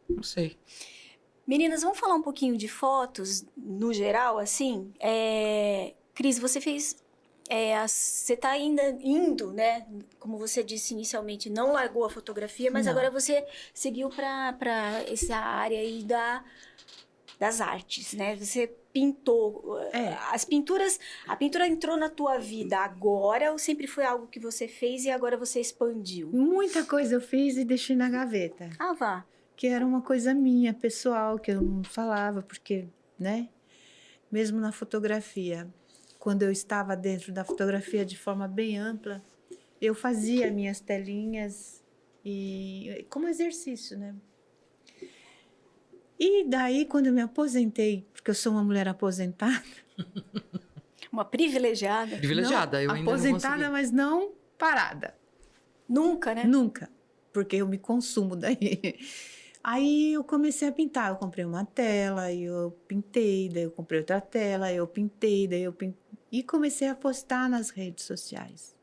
não sei. Meninas, vamos falar um pouquinho de fotos, no geral, assim? Cris, você fez... você está ainda indo, né? Como você disse inicialmente, não largou a fotografia, mas Não. agora você seguiu para essa área aí das artes, né? Você pintou. A pintura entrou na tua vida agora ou sempre foi algo que você fez e agora você expandiu? Muita coisa eu fiz e deixei na gaveta. Ah, vá. Que era uma coisa minha, pessoal, que eu não falava, porque, né? Mesmo na fotografia, quando eu estava dentro da fotografia de forma bem ampla, eu fazia minhas telinhas e como exercício, né? E daí, quando eu me aposentei, porque eu sou uma mulher aposentada... Uma privilegiada. Privilegiada, eu ainda não consegui. Aposentada, mas não parada. Nunca, né? Nunca, porque eu me consumo daí. Aí eu comecei a pintar, eu comprei uma tela, eu pintei, daí eu comprei outra tela, eu pintei, e comecei a postar nas redes sociais.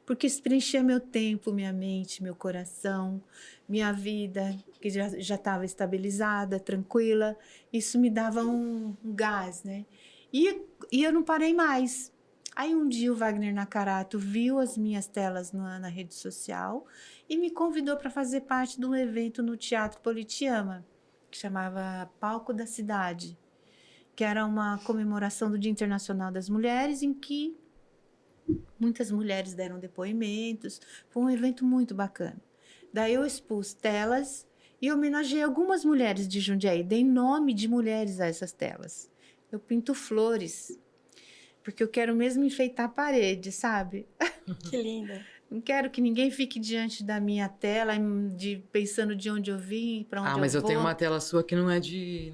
Porque isso preenchia meu tempo, minha mente, meu coração, minha vida, que já estava estabilizada, tranquila. Isso me dava um gás, né? E eu não parei mais. Aí um dia o Wagner Nakarato viu as minhas telas na rede social e me convidou para fazer parte de um evento no Teatro Politeama, que chamava Palco da Cidade, que era uma comemoração do Dia Internacional das Mulheres, em que muitas mulheres deram depoimentos. Foi um evento muito bacana. Daí eu expus telas e homenageei algumas mulheres de Jundiaí, dei nome de mulheres a essas telas. Eu pinto flores, porque eu quero mesmo enfeitar a parede, sabe? Que linda. Não quero que ninguém fique diante da minha tela, pensando de onde eu vim, para onde eu vou. Ah, mas eu tenho uma tela sua que não é de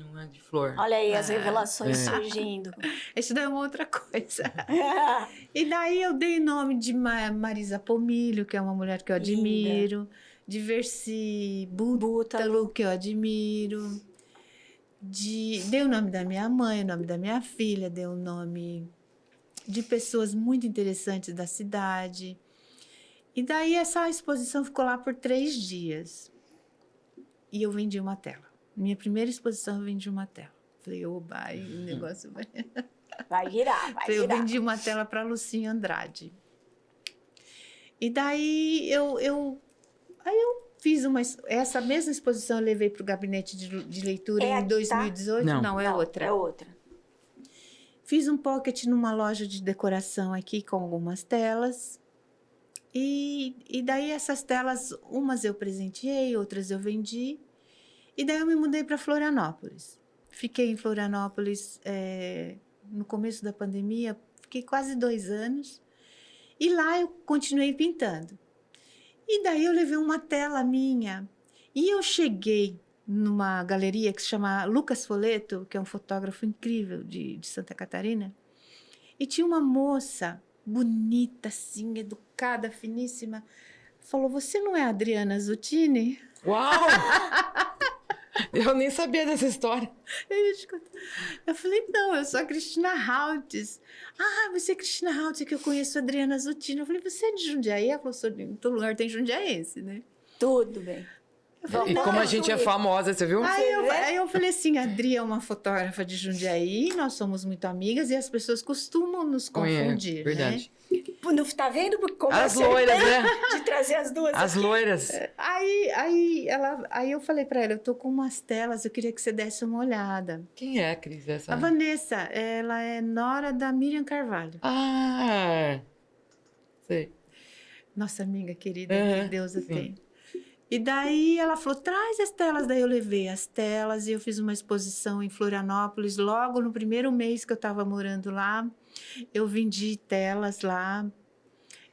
flor. Olha aí as revelações surgindo. Isso daí é uma outra coisa. E daí eu dei nome de Marisa Pomilho, que é uma mulher que eu admiro. Linda. De Versi Bútalo, que eu admiro. Dei o nome da minha mãe, o nome da minha filha, dei o nome de pessoas muito interessantes da cidade. E daí essa exposição ficou lá por 3 dias. E eu vendi uma tela. Minha primeira exposição eu vendi uma tela. Falei, oba, o negócio vai... Vai virar. Eu vendi uma tela para Lucinha Andrade. E daí eu fiz essa mesma exposição, eu levei para o gabinete de leitura em 2018. Não. Não, é outra. É outra. Fiz um pocket numa loja de decoração aqui com algumas telas. E daí essas telas, umas eu presenteei, outras eu vendi. E daí eu me mudei para Florianópolis. Fiquei em Florianópolis no começo da pandemia, fiquei quase 2 anos. E lá eu continuei pintando. E daí eu levei uma tela minha. E eu cheguei numa galeria que se chama Lucas Foleto, que é um fotógrafo incrível de Santa Catarina. E tinha uma moça bonita, assim, educada, finíssima. Falou, você não é a Adriana Zuttini? Uau! Eu nem sabia dessa história. Eu falei, não, eu sou a Cristina Haltz. Ah, você é Cristina Haltz, que eu conheço a Adriana Zuttini. Eu falei, você é de Jundiaí? Ela falou, em todo lugar tem jundiaense, né? Tudo bem. E como a gente é famosa, você viu? Aí eu falei assim, a Adri é uma fotógrafa de Jundiaí, nós somos muito amigas e as pessoas costumam nos confundir, verdade. né? Tá vendo como As loiras, né? de trazer as duas As aqui. loiras. Aí eu falei pra ela, eu tô com umas telas, eu queria que você desse uma olhada. Quem é, Cris? Essa? A Vanessa, ela é nora da Miriam Carvalho. Ah, sei. Nossa amiga querida, Uhum, que Deus a sim. tem. E daí ela falou, traz as telas. Daí eu levei as telas e eu fiz uma exposição em Florianópolis. Logo no primeiro mês que eu estava morando lá, eu vendi telas lá.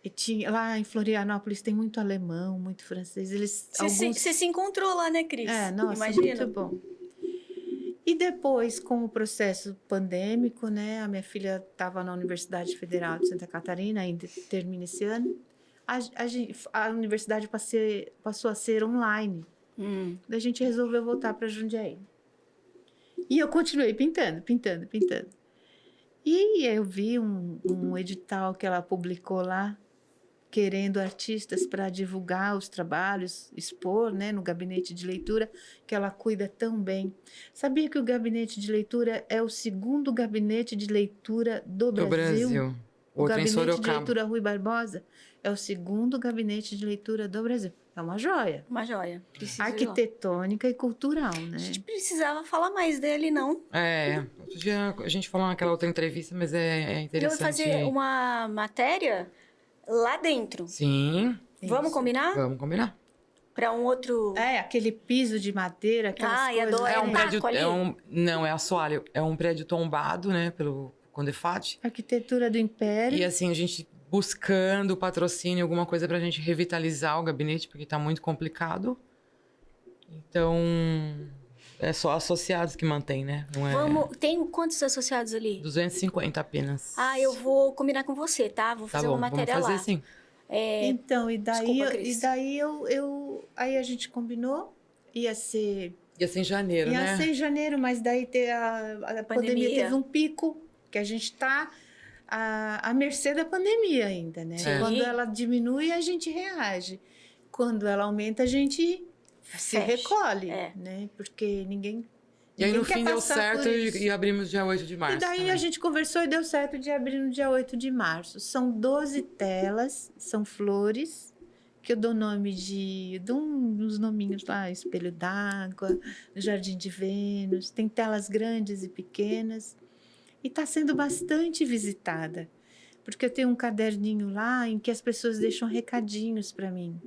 E lá em Florianópolis tem muito alemão, muito francês. Você se encontrou lá, né, Cris? Nossa, Imagina. muito bom. E depois, com o processo pandêmico, né? A minha filha estava na Universidade Federal de Santa Catarina, ainda termina esse ano. A universidade passou a ser online. Daí a gente resolveu voltar para Jundiaí. E eu continuei pintando. E eu vi um edital que ela publicou lá, querendo artistas para divulgar os trabalhos, expor, né, no gabinete de leitura, que ela cuida tão bem. Sabia que o gabinete de leitura é o segundo gabinete de leitura do Brasil? O Outro em gabinete de Sorocaba. leitura Rui Barbosa é o segundo gabinete de leitura do Brasil. É uma joia. Uma joia. Precisa ir lá. Arquitetônica e cultural, né? A gente precisava falar mais dele, não. Outro dia a gente falou naquela outra entrevista, mas é Eu interessante. vou fazer uma matéria lá dentro. Sim, Vamos Isso. combinar? vamos combinar. Para um outro... Aquele piso de madeira, aquelas Ai, coisas. adoro. É um taco prédio. ali? Não, é assoalho. É um prédio tombado, né, pelo Condefat. Arquitetura do Império. E assim, a gente buscando patrocínio, alguma coisa pra gente revitalizar o gabinete, porque tá muito complicado. Então, é só associados que mantém, né? Não é Tem quantos associados ali? 250 apenas. Eu vou combinar com você, tá? Vou Tá fazer bom, uma matéria vamos fazer lá. sim. Então, Desculpa, Cris. aí a gente combinou, ia ser Ia ser em janeiro, né? em janeiro, mas daí a pandemia teve um pico, que a gente tá à mercê da pandemia ainda, né? Sim. Quando ela diminui, a gente reage. Quando ela aumenta, a gente se Fecha. recolhe, É. né? Porque ninguém E aí, no quer fim, deu passar certo por isso. e abrimos dia 8 de março. E daí também. a gente conversou e deu certo de abrir no dia 8 de março. São 12 telas, são flores, que eu dou nome uns nominhos lá, Espelho d'Água, Jardim de Vênus. Tem telas grandes e pequenas. E está sendo bastante visitada. Porque eu tenho um caderninho lá em que as pessoas deixam recadinhos para mim.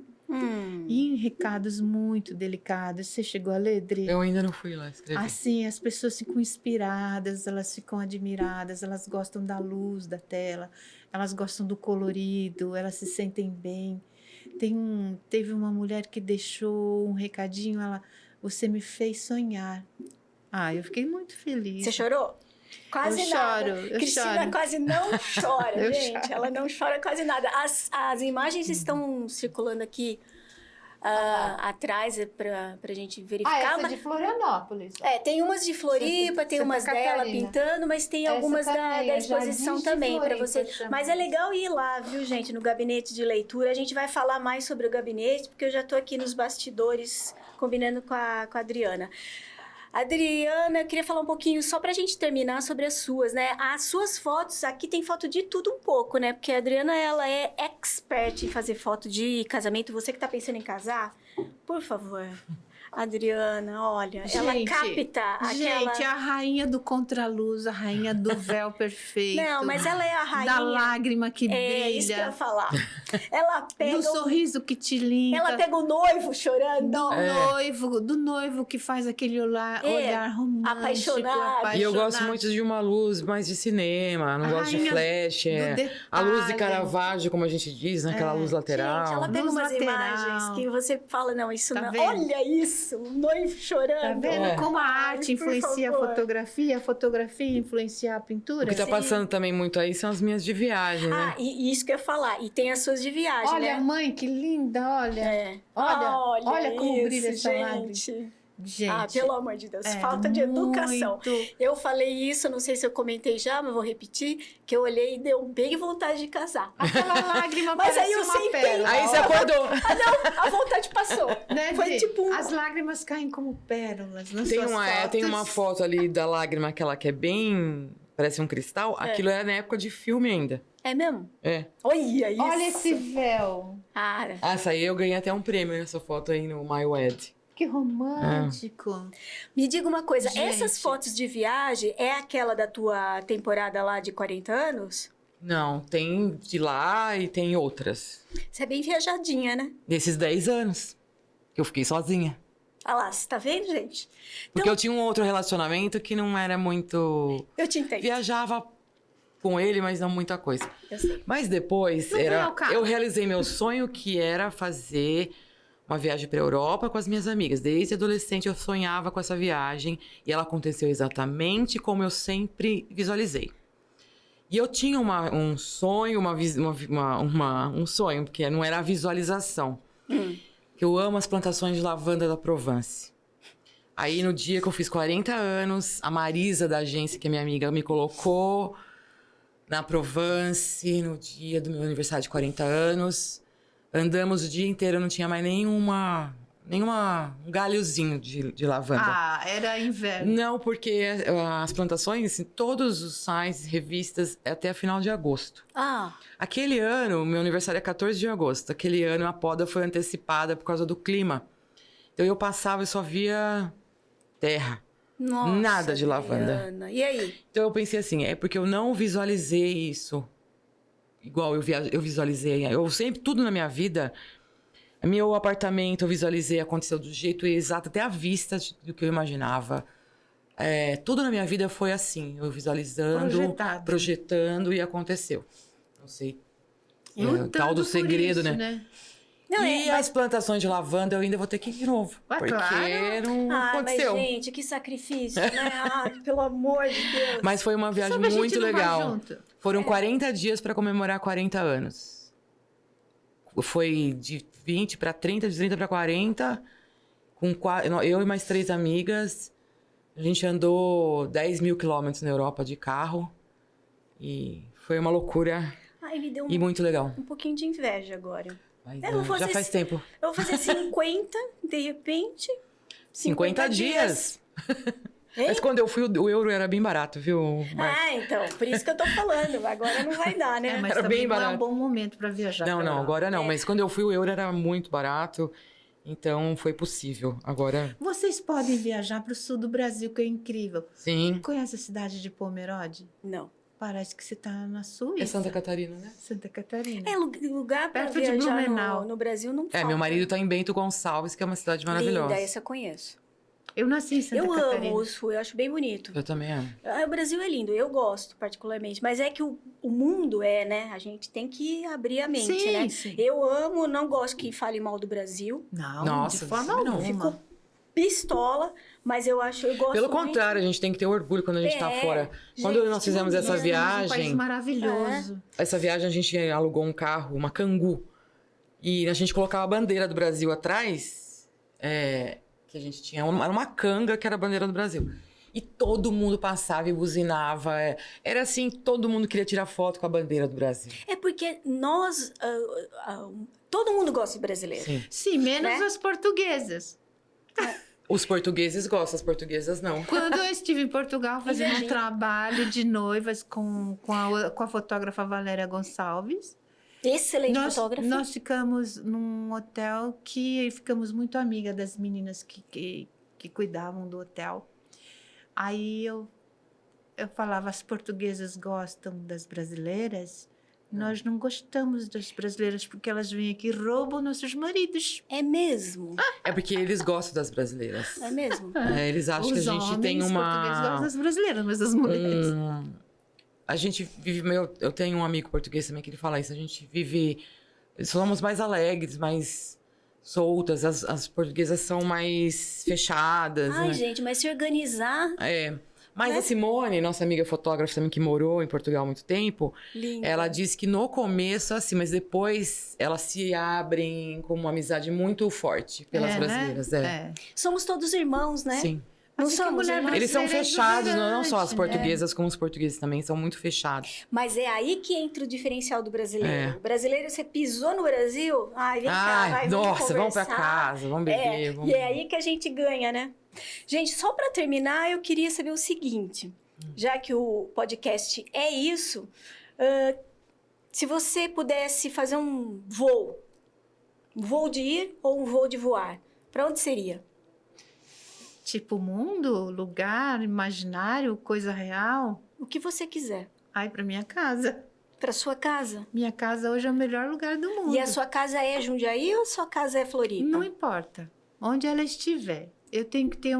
E recados muito delicados. Você chegou a ler, Dri? Eu ainda não fui lá escrever. Assim, as pessoas ficam inspiradas, elas ficam admiradas, elas gostam da luz da tela, elas gostam do colorido, elas se sentem bem. Teve uma mulher que deixou um recadinho, você me fez sonhar. Eu fiquei muito feliz. Você chorou? Quase Eu nada. choro, eu Cristina choro. quase não chora, Eu gente. choro. Ela não chora quase nada. As imagens estão circulando aqui atrás para a gente verificar. essa é de Florianópolis. Tem umas de Floripa, tem Santa umas dela Catarina. pintando, mas tem Essa algumas da também, exposição Jardins de também para Floripa, você. chama Mas é isso. legal ir lá, viu, gente, no gabinete de leitura. A gente vai falar mais sobre o gabinete, porque eu já estou aqui nos bastidores combinando com a Adriana. Adriana, eu queria falar um pouquinho, só pra gente terminar, sobre as suas, né? As suas fotos, aqui tem foto de tudo um pouco, né? Porque a Adriana, ela é expert em fazer foto de casamento. Você que tá pensando em casar, por favor, Adriana, olha, ela capta aquela... Gente, a rainha do contraluz, a rainha do véu perfeito. Não, mas ela é a rainha... Da lágrima que brilha. É isso que eu ia falar. Ela pega do sorriso que te limpa. Ela pega o noivo chorando. Do noivo que faz aquele olhar romântico, apaixonado. E eu gosto muito de uma luz mais de cinema, não gosto de rainha flash. A luz de Caravaggio, como a gente diz, né? Aquela luz lateral. Gente, ela pega Luz umas lateral. imagens que você fala, não, isso Tá não... vendo? Olha isso, o noivo chorando. Tá vendo como a arte por influencia a favor. fotografia influencia a pintura? O que tá passando também muito aí são as minhas de viagem, né? E isso que eu ia falar. E tem as suas de viagem, Olha, né? mãe, que linda, olha. Olha como isso, brilha essa lágrima. gente. Gente, Ah, pelo amor de Deus, falta de educação. muito. Eu falei isso, não sei se eu comentei já, mas vou repetir, que eu olhei e deu bem vontade de casar. Aquela lágrima Mas aí parece eu uma sentei. pérola. Aí você acordou. Ah, não, a vontade passou. Né, Foi Dri? tipo um... As lágrimas caem como pérolas nas Tem suas fotos. tem uma foto ali da lágrima, aquela que é bem... Parece um cristal. Aquilo é na época de filme ainda. É mesmo? É. Olha isso. Olha esse véu. Ah, Essa aí eu ganhei até um prêmio, essa foto aí no My Wed. Que romântico. me diga uma coisa, Gente. essas fotos de viagem é aquela da tua temporada lá de 40 anos? Não, tem de lá e tem outras. Você é bem viajadinha, né? Desses 10 anos que eu fiquei sozinha. Olha lá, você tá vendo, gente? Porque eu tinha um outro relacionamento que não era muito... Eu te entendo. Viajava com ele, mas não muita coisa. Eu sei. Mas depois, Não veio ao caso. eu realizei meu sonho, que era fazer uma viagem para Europa com as minhas amigas. Desde adolescente eu sonhava com essa viagem e ela aconteceu exatamente como eu sempre visualizei. E eu tinha um sonho, um sonho, porque não era a visualização. Que eu amo as plantações de lavanda da Provence. Aí, no dia que eu fiz 40 anos, a Marisa da agência, que é minha amiga, me colocou na Provence, no dia do meu aniversário de 40 anos. Andamos o dia inteiro, não tinha mais um galhozinho de lavanda. Ah, era inverno. Não, porque as plantações, em todos os sites, revistas, é até final de agosto. Ah, Aquele ano, meu aniversário é 14 de agosto. Aquele ano a poda foi antecipada por causa do clima. Então eu passava e só via terra. nossa. Nada de lavanda. Adriana. E aí? Então eu pensei assim, é porque eu não visualizei isso igual eu visualizei. Eu sempre, tudo na minha vida, meu apartamento eu visualizei, aconteceu do jeito exato, até a vista do que eu imaginava. Tudo na minha vida foi assim, eu visualizando, projetando e aconteceu. Não sei. O tal do segredo, isso, né? Não, E as plantações de lavanda eu ainda vou ter que ir de novo. Ah, porque claro. não aconteceu. Mas, gente, que sacrifício, né? Ai, pelo amor de Deus. Mas foi uma viagem Sabe, a gente muito não vai legal. junto? Foram 40 dias para comemorar 40 anos. Foi de 20 para 30, de 30 para 40. Eu e mais 3 amigas. A gente andou 10 mil quilômetros na Europa de carro. E foi uma loucura Ai, me deu e muito legal. um pouquinho de inveja agora. Mas, Eu vou já fazer faz tempo. Eu vou fazer 50, de repente. 50 dias. Hein? Mas quando eu fui, o euro era bem barato, viu? Ah, então, por isso que eu tô falando. Agora não vai dar, né? Mas Era também bem não é um barato. bom momento para viajar. Não, pra não, Europa. agora não. Mas quando eu fui, o euro era muito barato. Então, foi possível. Agora, Vocês podem viajar para o sul do Brasil, que é incrível. sim. Conhece a cidade de Pomerode? Não. Parece que você está na Suíça. É Santa Catarina, né? Santa Catarina. É lugar pra Perto de viajar Blumenau. no Brasil não falta. Meu marido tá em Bento Gonçalves, que é uma cidade maravilhosa. Linda, essa eu conheço. Eu nasci em Santa Eu Catarina. amo o Sul, eu acho bem bonito. Eu também amo. O Brasil é lindo, eu gosto particularmente. Mas é que o mundo né? A gente tem que abrir a mente, Sim, né? sim. Eu amo, não gosto que fale mal do Brasil. Não, Nossa, de forma não. alguma. Fico pistola, mas eu gosto Pelo muito. contrário, a gente tem que ter orgulho quando a gente tá fora. Quando Gente, nós fizemos essa Nós temos um país viagem, maravilhoso. a gente alugou um carro, uma Kangoo. E a gente colocava a bandeira do Brasil atrás, que a gente tinha uma canga que era a bandeira do Brasil. E todo mundo passava e buzinava. Era assim, todo mundo queria tirar foto com a bandeira do Brasil. É porque nós... todo mundo gosta de brasileiro. Sim. Sim, menos Né? as portuguesas. Os portugueses gostam, as portuguesas não. Quando eu estive em Portugal fazendo um Invejinha. trabalho de noivas com a fotógrafa Valéria Gonçalves, Excelente fotógrafo. nós ficamos num hotel que ficamos muito amigas das meninas que cuidavam do hotel. Aí eu falava, as portuguesas gostam das brasileiras, nós não gostamos das brasileiras porque elas vêm aqui e roubam nossos maridos. É mesmo? É porque eles gostam das brasileiras. É mesmo? Eles acham Os que a gente homens tem portugueses gostam das brasileiras, mas as mulheres... A gente vive... Eu tenho um amigo português também que ele fala isso. A gente vive... Somos mais alegres, mais soltas. As portuguesas são mais fechadas, Ai, né? gente, mas se organizar... Mas né? a Simone, nossa amiga fotógrafa também, que morou em Portugal há muito tempo, Linda. ela disse que no começo, assim, mas depois elas se abrem com uma amizade muito forte pelas brasileiras. Né? Somos todos irmãos, né? Sim. Não Assim que a somos mulher irmãos? Eles são brasileira é fechados, não só as exuberante, portuguesas, como os portugueses também são muito fechados. Mas é aí que entra o diferencial do brasileiro. É. O brasileiro, você pisou no Brasil, ai, vem cá, vai, nossa, vamos pra conversar. casa, vamos beber. E é aí que a gente ganha, né? Gente, só para terminar, eu queria saber o seguinte. Já que o podcast é isso, se você pudesse fazer um voo de ir ou um voo de voar, para onde seria? Tipo mundo, lugar, imaginário, coisa real. O que você quiser. Ai, pra minha casa. Para sua casa. Minha casa hoje é o melhor lugar do mundo. E a sua casa é Jundiaí ou a sua casa é Floripa? Não importa. Onde ela estiver. Eu tenho que ter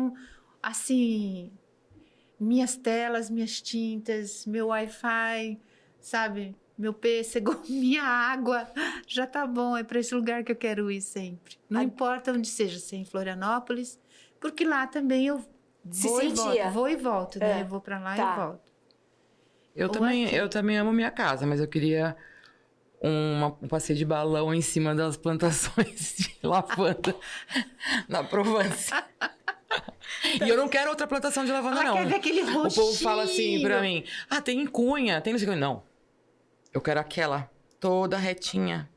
minhas telas, minhas tintas, meu Wi-Fi, sabe? Meu pêssego, minha água. Já tá bom, é para esse lugar que eu quero ir sempre. Não importa onde seja, se é em Florianópolis, porque lá também eu vou e volto, né? Eu vou para lá e volto. Eu também amo minha casa, mas eu queria um passeio de balão em cima das plantações de lavanda na Provence. E eu não quero outra plantação de lavanda, não. Quer ver aquele rostinho? O povo fala assim pra mim, tem em Cunha, tem não sei o que. Não, eu quero aquela toda retinha.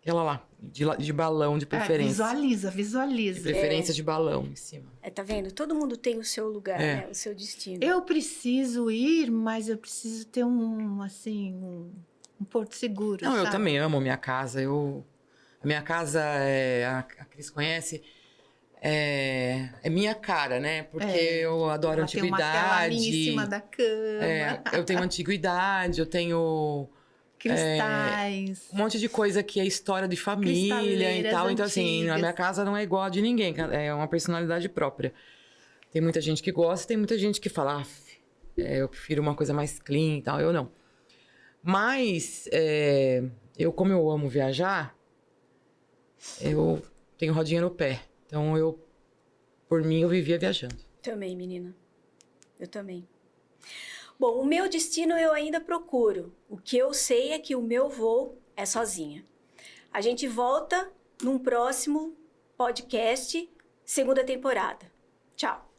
Aquela lá, de balão, de preferência. Visualiza. De preferência de balão em cima. Tá vendo? Todo mundo tem o seu lugar, né? O seu destino. Eu preciso ir, mas eu preciso ter um porto seguro, Não, sabe? eu também amo minha casa. A minha casa, a Cris conhece, é minha cara, né? Porque eu adoro Ela antiguidade. Tem uma tela minha em cima da cama. Eu tenho antiguidade, eu tenho... Cristais. Um monte de coisa que é história de família e tal. Então, assim, a minha casa não é igual a de ninguém. É uma personalidade própria. Tem muita gente que gosta, tem muita gente que fala... eu prefiro uma coisa mais clean e tal. Eu não. Mas, como eu amo viajar, eu tenho rodinha no pé. Então, por mim, eu vivia viajando. Também, menina. Eu também. Bom, o meu destino eu ainda procuro. O que eu sei é que o meu voo é sozinha. A gente volta num próximo podcast, segunda temporada. Tchau!